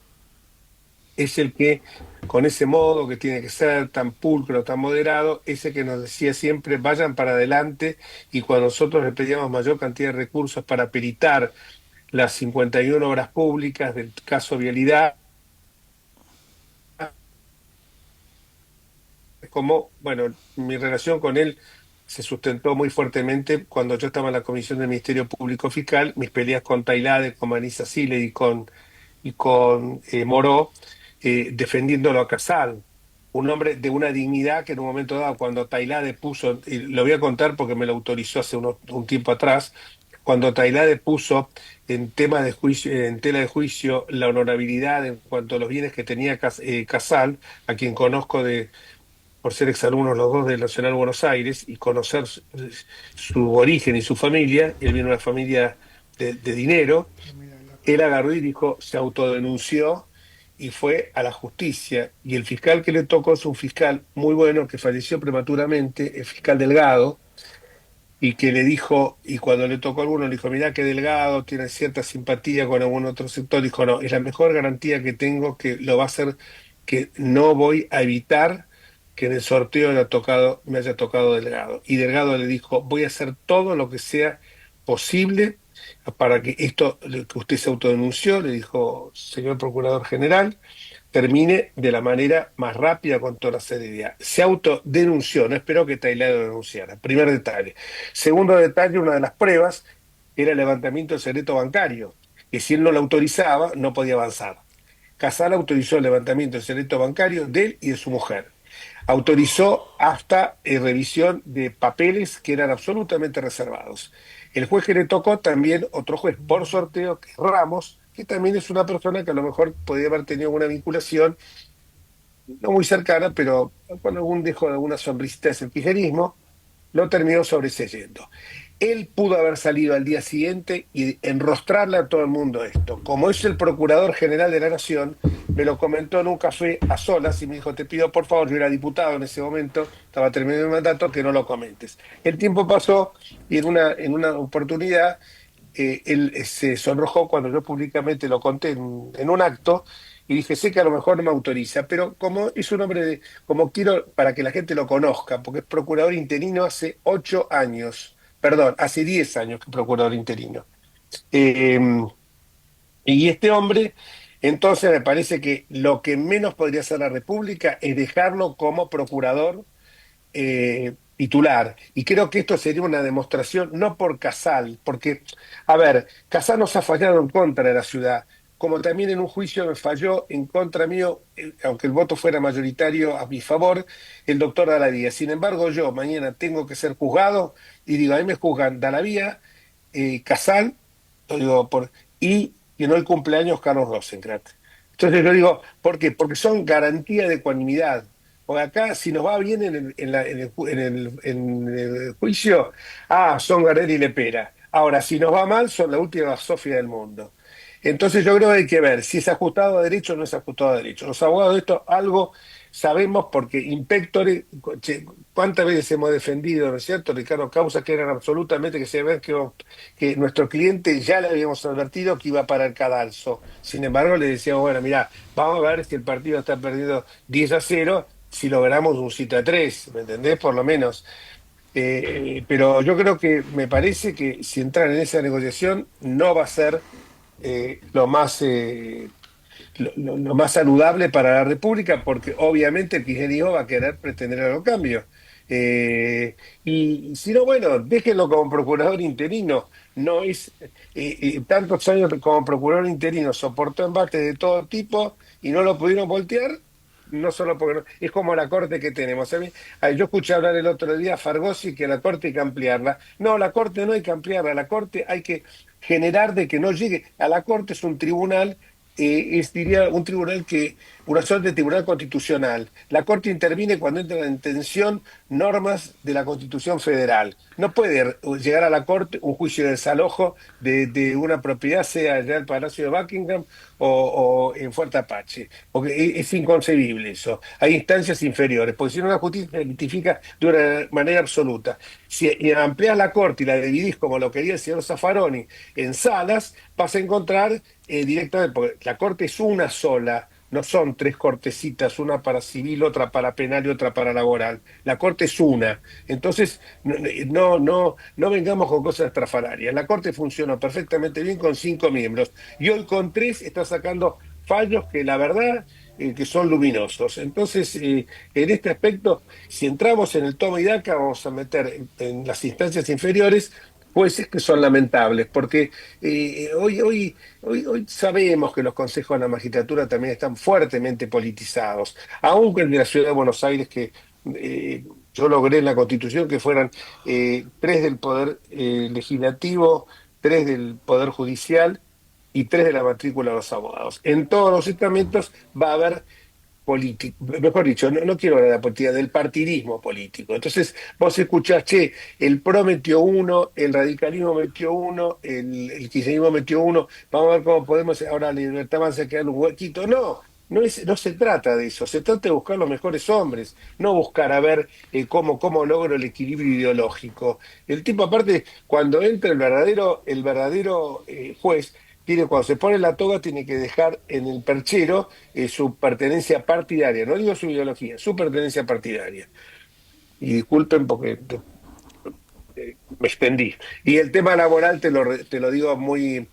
es el que, con ese modo que tiene que ser tan pulcro, tan moderado, ese que nos decía siempre, vayan para adelante, y cuando nosotros le pedíamos mayor cantidad de recursos para peritar las 51 obras públicas del caso Vialidad, como, bueno, mi relación con él se sustentó muy fuertemente cuando yo estaba en la Comisión del Ministerio Público Fiscal, mis peleas con Tailade, con Marisa Sile y con Moró, defendiéndolo a Casal, un hombre de una dignidad que en un momento dado, cuando Tailade puso, y lo voy a contar porque me lo autorizó hace un tiempo atrás, cuando Tailade puso en tema de juicio, en tela de juicio, la honorabilidad en cuanto a los bienes que tenía Casal, a quien conozco por ser exalumnos los dos del Nacional Buenos Aires y conocer su origen y su familia, él viene de una familia de dinero, él agarró y dijo, se autodenunció y fue a la justicia. Y el fiscal que le tocó es un fiscal muy bueno que falleció prematuramente, el fiscal Delgado, y que le dijo, y cuando le tocó a alguno, le dijo, mirá que Delgado tiene cierta simpatía con algún otro sector, dijo, no, es la mejor garantía que tengo que lo va a hacer, que no voy a evitar que en el sorteo me haya tocado Delgado. Y Delgado le dijo, voy a hacer todo lo que sea posible para que esto que usted se autodenunció, le dijo, señor Procurador General, termine de la manera más rápida con toda la seriedad. Se autodenunció, no esperó que Tailade lo denunciara. Primer detalle. Segundo detalle, una de las pruebas era el levantamiento del secreto bancario, que si él no lo autorizaba, no podía avanzar. Casal autorizó el levantamiento del secreto bancario de él y de su mujer. Autorizó hasta revisión de papeles que eran absolutamente reservados. El juez que le tocó también, otro juez por sorteo, que es Ramos, que también es una persona que a lo mejor podría haber tenido una vinculación, no muy cercana, pero con algún dejo de alguna sonrisita de kirchnerismo, lo terminó sobreseyendo. Él pudo haber salido al día siguiente y enrostrarle a todo el mundo esto. Como es el Procurador General de la Nación, me lo comentó en un café a solas y me dijo, te pido por favor, yo era diputado en ese momento, estaba terminando el mandato, que no lo comentes. El tiempo pasó y en una oportunidad él se sonrojó cuando yo públicamente lo conté en un acto y dije, sé que a lo mejor no me autoriza, pero como es un hombre como quiero para que la gente lo conozca, porque es procurador interino hace 8 años, perdón, hace 10 años que es procurador interino. Eh, y este hombre, entonces me parece que lo que menos podría hacer la República es dejarlo como procurador titular. Y creo que esto sería una demostración, no por Casal, porque, a ver, Casal nos ha fallado en contra de la ciudad, como también en un juicio me falló en contra mío, aunque el voto fuera mayoritario a mi favor, el doctor Dalavía. Sin embargo, yo mañana tengo que ser juzgado y digo, a mí me juzgan Dalavía, Casal, lo digo, y que no el cumpleaños Carlos Rosenkrantz. Entonces yo digo, ¿por qué? Porque son garantía de ecuanimidad. Porque acá, si nos va bien en el juicio, son Gardel y Lepera. Ahora, si nos va mal, son la última Sofía del mundo. Entonces yo creo que hay que ver si es ajustado a derecho o no es ajustado a derecho. Los abogados de esto algo sabemos porque inspectores, cuántas veces hemos defendido, ¿no es cierto, Ricardo? Causas que eran absolutamente, que se ve que nuestro cliente ya le habíamos advertido que iba para el cadalso. Sin embargo, le decíamos, bueno, mirá, vamos a ver si el partido está perdiendo 10-0, si logramos un cita 3, ¿me entendés? Por lo menos. Pero yo creo que me parece que si entrar en esa negociación no va a ser lo más lo más saludable para la República, porque obviamente el kirchnerismo va a querer pretender algo cambio. Y si no, bueno, déjenlo como procurador interino. No es tantos años como procurador interino, soportó embates de todo tipo y no lo pudieron voltear. No solo porque es como la corte que tenemos. Yo escuché hablar el otro día a Fargosi que la corte hay que ampliarla. No, la corte no hay que ampliarla, la corte hay que generar de que no llegue. A la corte es un tribunal, diría un tribunal una suerte de tribunal constitucional. La corte interviene cuando entran en tensión normas de la Constitución Federal. No puede llegar a la corte un juicio de desalojo de una propiedad, sea allá en el Palacio de Buckingham o en Fuerte Apache, porque es inconcebible eso. Hay instancias inferiores, porque si no la justicia se identifica de una manera absoluta. Si ampliás la corte y la dividís como lo quería el señor Zaffaroni en salas, vas a encontrar directamente, porque la corte es una sola. No son 3 cortecitas, una para civil, otra para penal y otra para laboral. La corte es una. Entonces, no vengamos con cosas estrafalarias. La corte funciona perfectamente bien con 5 miembros. Y hoy con 3 está sacando fallos que la verdad que son luminosos. Entonces, en este aspecto, si entramos en el toma y daca, vamos a meter en las instancias inferiores jueces que son lamentables, porque hoy sabemos que los consejos de la magistratura también están fuertemente politizados, aunque el de la Ciudad de Buenos Aires, que yo logré en la Constitución que fueran 3 del Poder Legislativo, 3 del Poder Judicial y 3 de la matrícula de los abogados. En todos los estamentos va a haber político, mejor dicho, no quiero hablar de la política, del partidismo político. Entonces vos escuchás, el PRO metió uno, el radicalismo metió uno, el kirchnerismo metió uno, vamos a ver cómo podemos, ahora la Libertad Avanza a quedar un huequito. No se trata de eso, se trata de buscar los mejores hombres, no buscar a ver cómo logro el equilibrio ideológico. El tipo, aparte, cuando entra el verdadero juez, cuando se pone la toga, tiene que dejar en el perchero su pertenencia partidaria, no digo su ideología, su pertenencia partidaria. Y disculpen porque me extendí. Y el tema laboral te lo digo muy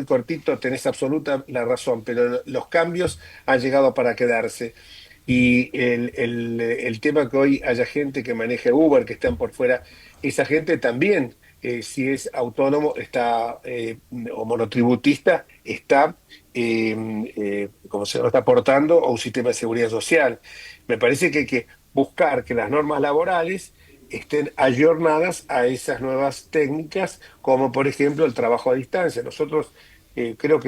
cortito, tenés absoluta la razón, pero los cambios han llegado para quedarse. Y el tema que hoy haya gente que maneje Uber, que están por fuera, esa gente también, si es autónomo está o monotributista, está como se lo está aportando a un sistema de seguridad social. Me parece que hay que buscar que las normas laborales estén ayornadas a esas nuevas técnicas, como por ejemplo el trabajo a distancia. Nosotros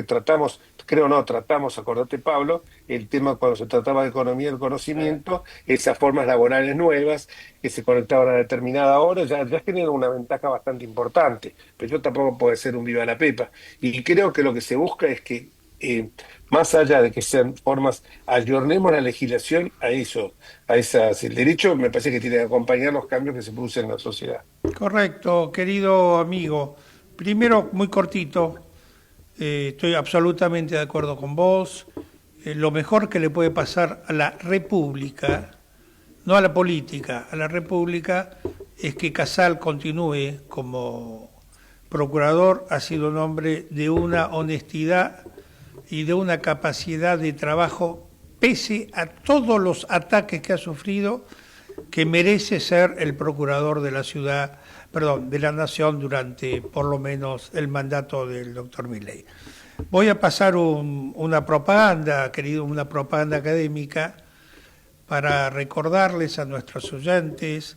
tratamos, acordate Pablo, el tema cuando se trataba de economía del conocimiento, esas formas laborales nuevas que se conectaban a determinada hora, ya generan una ventaja bastante importante, pero yo tampoco puedo ser un viva la pepa. Y creo que lo que se busca es que, más allá de que sean formas, ayornemos la legislación a eso, el derecho me parece que tiene que acompañar los cambios que se producen en la sociedad. Correcto, querido amigo. Primero, muy cortito, estoy absolutamente de acuerdo con vos. Lo mejor que le puede pasar a la República, no a la política, a la República, es que Casal continúe como procurador. Ha sido un hombre de una honestidad y de una capacidad de trabajo, pese a todos los ataques que ha sufrido, que merece ser el procurador de la ciudad, de la nación durante por lo menos el mandato del doctor Milei. Voy a pasar una propaganda, una propaganda académica, para recordarles a nuestros oyentes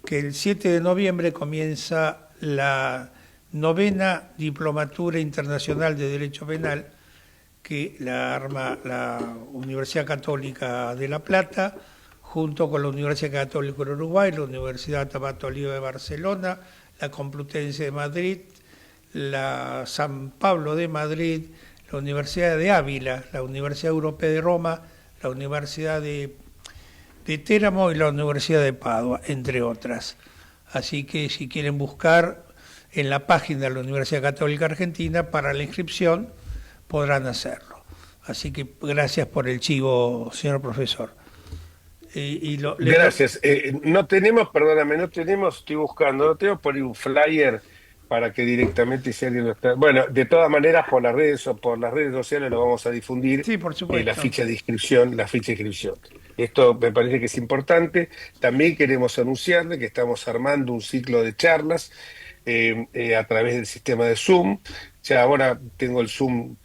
que el 7 de noviembre comienza la 9ª Diplomatura Internacional de Derecho Penal, que la arma la Universidad Católica de La Plata, junto con la Universidad Católica de Uruguay, la Universidad Tabato Oliva de Barcelona, la Complutense de Madrid, la San Pablo de Madrid, la Universidad de Ávila, la Universidad Europea de Roma, la Universidad de Teramo y la Universidad de Padua, entre otras. Así que si quieren buscar en la página de la Universidad Católica Argentina para la inscripción, podrán hacerlo. Así que gracias por el chivo, señor profesor. Gracias. No tenemos, perdóname, no tenemos, estoy buscando, no tenemos por ahí un flyer para que directamente si alguien lo está. Bueno, de todas maneras, por las redes sociales lo vamos a difundir, Sí, por la supuesto. ficha de inscripción, la ficha de inscripción. Esto me parece que es importante. También queremos anunciarle que estamos armando un ciclo de charlas a través del sistema de Zoom. Ya ahora tengo el Zoom,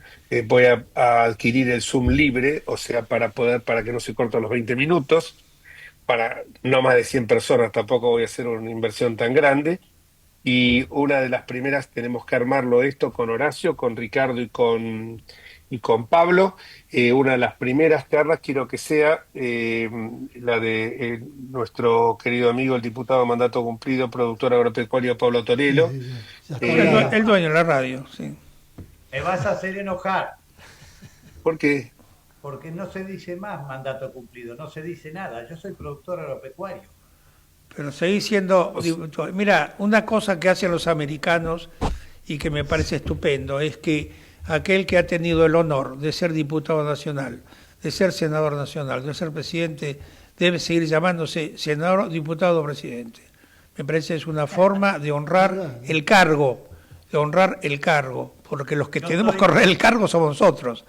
voy a adquirir el Zoom libre, o sea, para que no se corten los 20 minutos, para no más de 100 personas, tampoco voy a hacer una inversión tan grande. Y una de las primeras tenemos que armarlo esto con Horacio, con Ricardo y con Pablo. Una de las primeras charlas quiero que sea la de nuestro querido amigo, el diputado de mandato cumplido, productor agropecuario Pablo Sí, Torello. sí, sí. Ya está Eh, hablado. El dueño de la radio, sí. Me vas a hacer enojar, porque porque no se dice más mandato cumplido, no se dice nada. Yo soy productor agropecuario. Pero seguís siendo diputado. Mira, una cosa que hacen los americanos y que me parece estupendo es que aquel que ha tenido el honor de ser diputado nacional, de ser senador nacional, de ser presidente, debe seguir llamándose senador, diputado, presidente. Me parece que es una forma de honrar el cargo, porque los que Yo tenemos que estoy- honrar el cargo somos nosotros,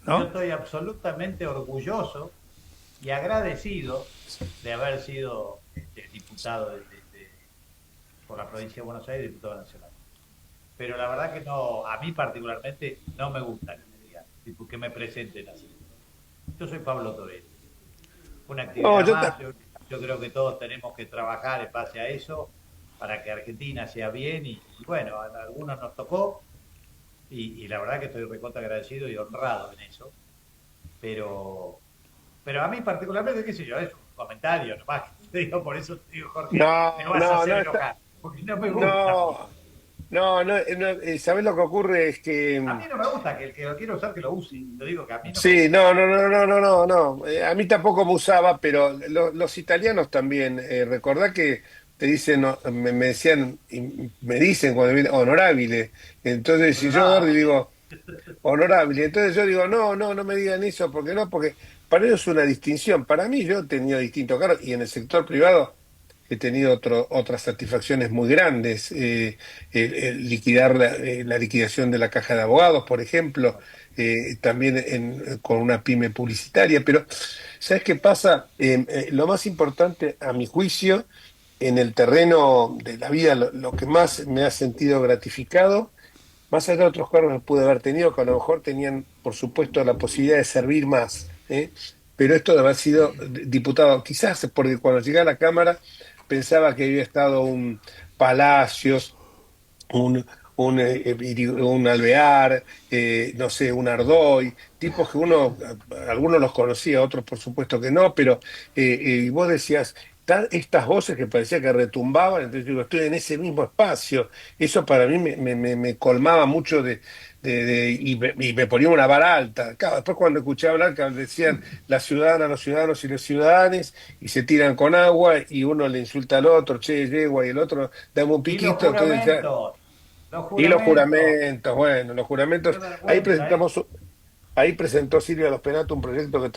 Yo ¿no? estoy absolutamente orgulloso y agradecido de haber sido diputado por la provincia de Buenos Aires, diputado nacional. Pero la verdad que no, a mí particularmente no me gusta que me digan, que me presenten así. Yo soy Pablo Torello. Una actividad no, más, yo creo que todos tenemos que trabajar en base a eso para que Argentina sea bien y bueno, a algunos nos tocó y la verdad que estoy recontra agradecido y honrado en eso. Pero a mí particularmente, qué sé yo, es un comentario nomás que te digo, por eso te digo, Jorge, no, me vas a no, hacer no, enojar, porque no me gusta. ¿Sabés lo que ocurre? Es que A mí no me gusta que el que lo quiera usar que lo use. Lo digo que a mí no me sí, gusta. no. A mí tampoco me usaba, pero los italianos también. Recordá que te dicen, no, me decían, y me dicen cuando viene honorable. Entonces, si yo agarro y Honorable. digo honorable, entonces yo digo, no me digan eso, porque no, porque para ellos es una distinción. Para mí, yo he tenido distintos cargos y en el sector privado he tenido otras satisfacciones muy grandes. El liquidar la liquidación de la caja de abogados, por ejemplo, también con una pyme publicitaria. Pero, ¿sabes qué pasa? Lo más importante, a mi juicio, en el terreno de la vida, lo que más me ha sentido gratificado, más allá de otros cargos que pude haber tenido, que a lo mejor tenían, por supuesto, la posibilidad de servir más, ¿eh? Pero esto de haber sido diputado, quizás porque cuando llegué a la Cámara pensaba que había estado un Palacios, un, un Alvear, no sé, un Ardoy, tipos que uno, algunos los conocía, otros por supuesto que no, pero y vos decías, estas voces que parecía que retumbaban, entonces digo, estoy en ese mismo espacio, eso para mí me colmaba mucho y me ponía una vara alta. Claro, después cuando escuché hablar que decían las ciudadanas, los ciudadanos y los ciudadanes, y se tiran con agua, y uno le insulta al otro, che, yegua, y el otro, dame un Y los piquito, entonces ya. juramentos, los Y los juramentos, juramentos, bueno, los qué juramentos, vergüenza, ¿eh? ahí presentó Silvia Los Penato un proyecto que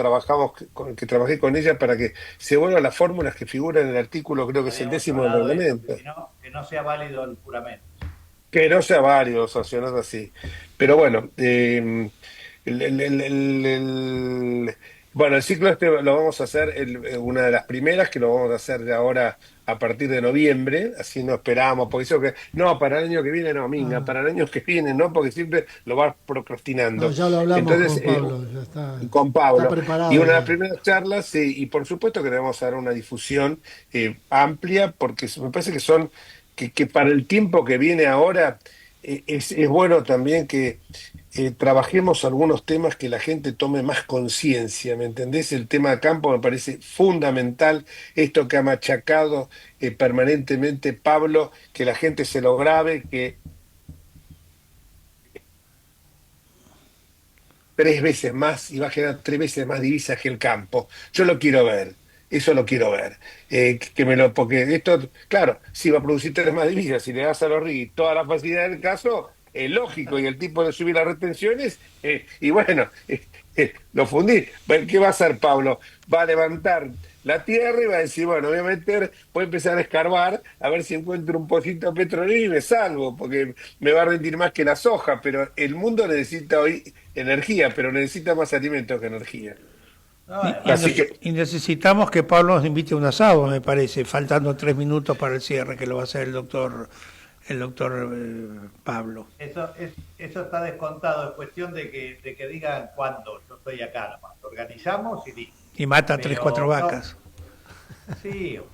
que trabajé con ella para que se vuelvan las fórmulas que figuran en el artículo, creo que es el Habíamos 10º del hablado de eso, reglamento. que no sea válido el juramento. Que no sea válido sancionar así. Pero bueno, bueno, el ciclo este lo vamos a hacer, una de las primeras, que lo vamos a hacer de ahora a partir de noviembre, así no esperamos, porque eso que, no, para el año que viene no, minga, Ah, para el año que viene no, porque siempre lo vas no, procrastinando. ya lo hablamos Entonces, con Pablo, ya está, con está Pablo. Y preparado una de las ya. primeras charlas, sí, y por supuesto que le vamos a dar una difusión amplia, porque me parece que que para el tiempo que viene ahora, es bueno también que trabajemos algunos temas que la gente tome más conciencia, ¿me entendés? El tema de campo me parece fundamental, esto que ha machacado permanentemente Pablo, que la gente se lo grabe, que 3 veces más y va a generar 3 veces más divisas que el campo. Yo lo quiero ver, eso lo quiero ver. Porque esto, claro, si va a producir 3 más divisas, si le das a los RIGI toda la facilidad del caso, es lógico, y el tipo de subir las retenciones, y bueno, lo fundí. Bueno, ¿qué va a hacer Pablo? Va a levantar la tierra y va a decir, bueno, voy a empezar a escarbar a ver si encuentro un pocito petrolero y me salvo, porque me va a rendir más que la soja, pero el mundo necesita hoy energía, pero necesita más alimentos que energía. No, Así que, Y necesitamos que Pablo nos invite a un asado, me parece, faltando 3 minutos para el cierre, que lo va a hacer el doctor Pablo. eso está descontado, es cuestión de que digan cuándo. Yo estoy acá nomás, lo organizamos y listo. Y mata Pero 3, 4 no. vacas. Sí, o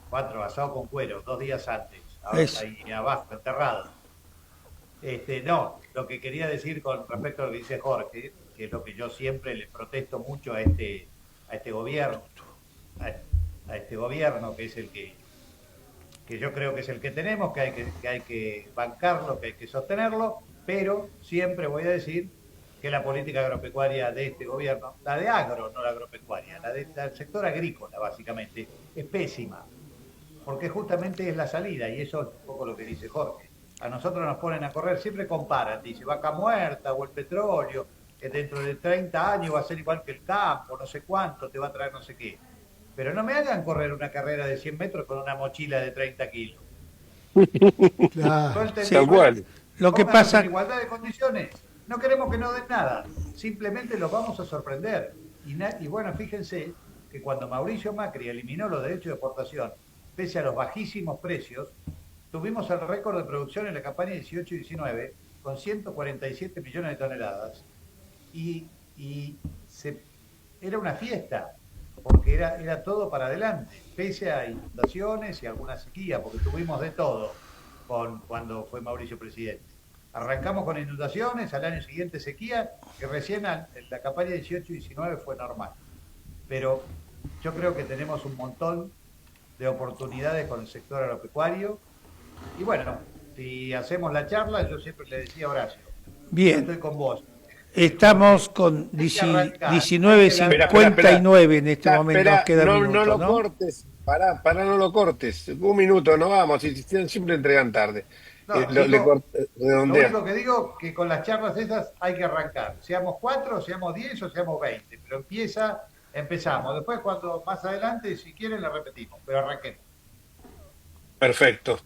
cuatro asado con cuero, 2 días antes, ahora Eso. está ahí abajo, enterrado. No, lo que quería decir con respecto a lo que dice Jorge, que es lo que yo siempre le protesto mucho a este gobierno, a este gobierno que es el que yo creo que es el que tenemos, que hay que bancarlo, que hay que sostenerlo, pero siempre voy a decir que la política agropecuaria de este gobierno, la de agro, no la agropecuaria, la del sector agrícola básicamente, es pésima, porque justamente es la salida, y eso es un poco lo que dice Jorge. A nosotros nos ponen a correr, siempre comparan, dice vaca muerta o el petróleo, que dentro de 30 años va a ser igual que el campo, no sé cuánto, te va a traer no sé qué. Pero no me hagan correr una carrera de 100 metros con una mochila de 30 kilos. Claro. tal cual. Lo que Pónganos pasa, en igualdad de condiciones. No queremos que no den nada. Simplemente los vamos a sorprender. Y bueno, fíjense que cuando Mauricio Macri eliminó los derechos de exportación, pese a los bajísimos precios, tuvimos el récord de producción en la campaña 18 y 19 con 147 millones de toneladas. Y era una fiesta, porque era todo para adelante, pese a inundaciones y alguna sequía, porque tuvimos de todo cuando fue Mauricio presidente. Arrancamos con inundaciones, al año siguiente sequía, que recién en la campaña 18 y 19 fue normal. Pero yo creo que tenemos un montón de oportunidades con el sector agropecuario. Y bueno, si hacemos la charla, yo siempre le decía a Horacio, bien, yo estoy con vos. estamos con Hay que arrancar. 19:59 en este momento, nos queda un minuto, no lo ¿no? cortes, pará, no lo cortes, un minuto, no vamos, siempre entregan tarde. No, lo Redondea. único que digo que con las charlas esas hay que arrancar. Seamos 4, seamos 10 o seamos 20. Pero empezamos. Después cuando más adelante, si quieren, la repetimos. Pero arranquemos. Perfecto.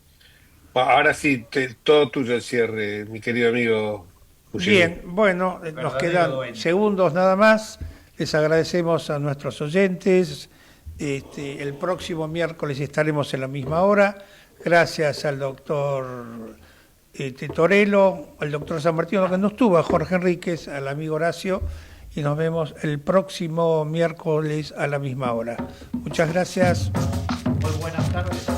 Ahora sí, todo tuyo el cierre, mi querido amigo. Puccini. Bien, bueno, nos Verdadero quedan dueño. segundos nada más. Les agradecemos a nuestros oyentes. El próximo miércoles estaremos en la misma hora. Gracias al doctor Torello, al doctor San Martino, que no estuvo, a Jorge Enríquez, al amigo Horacio, y nos vemos el próximo miércoles a la misma hora. Muchas gracias. Muy buenas tardes.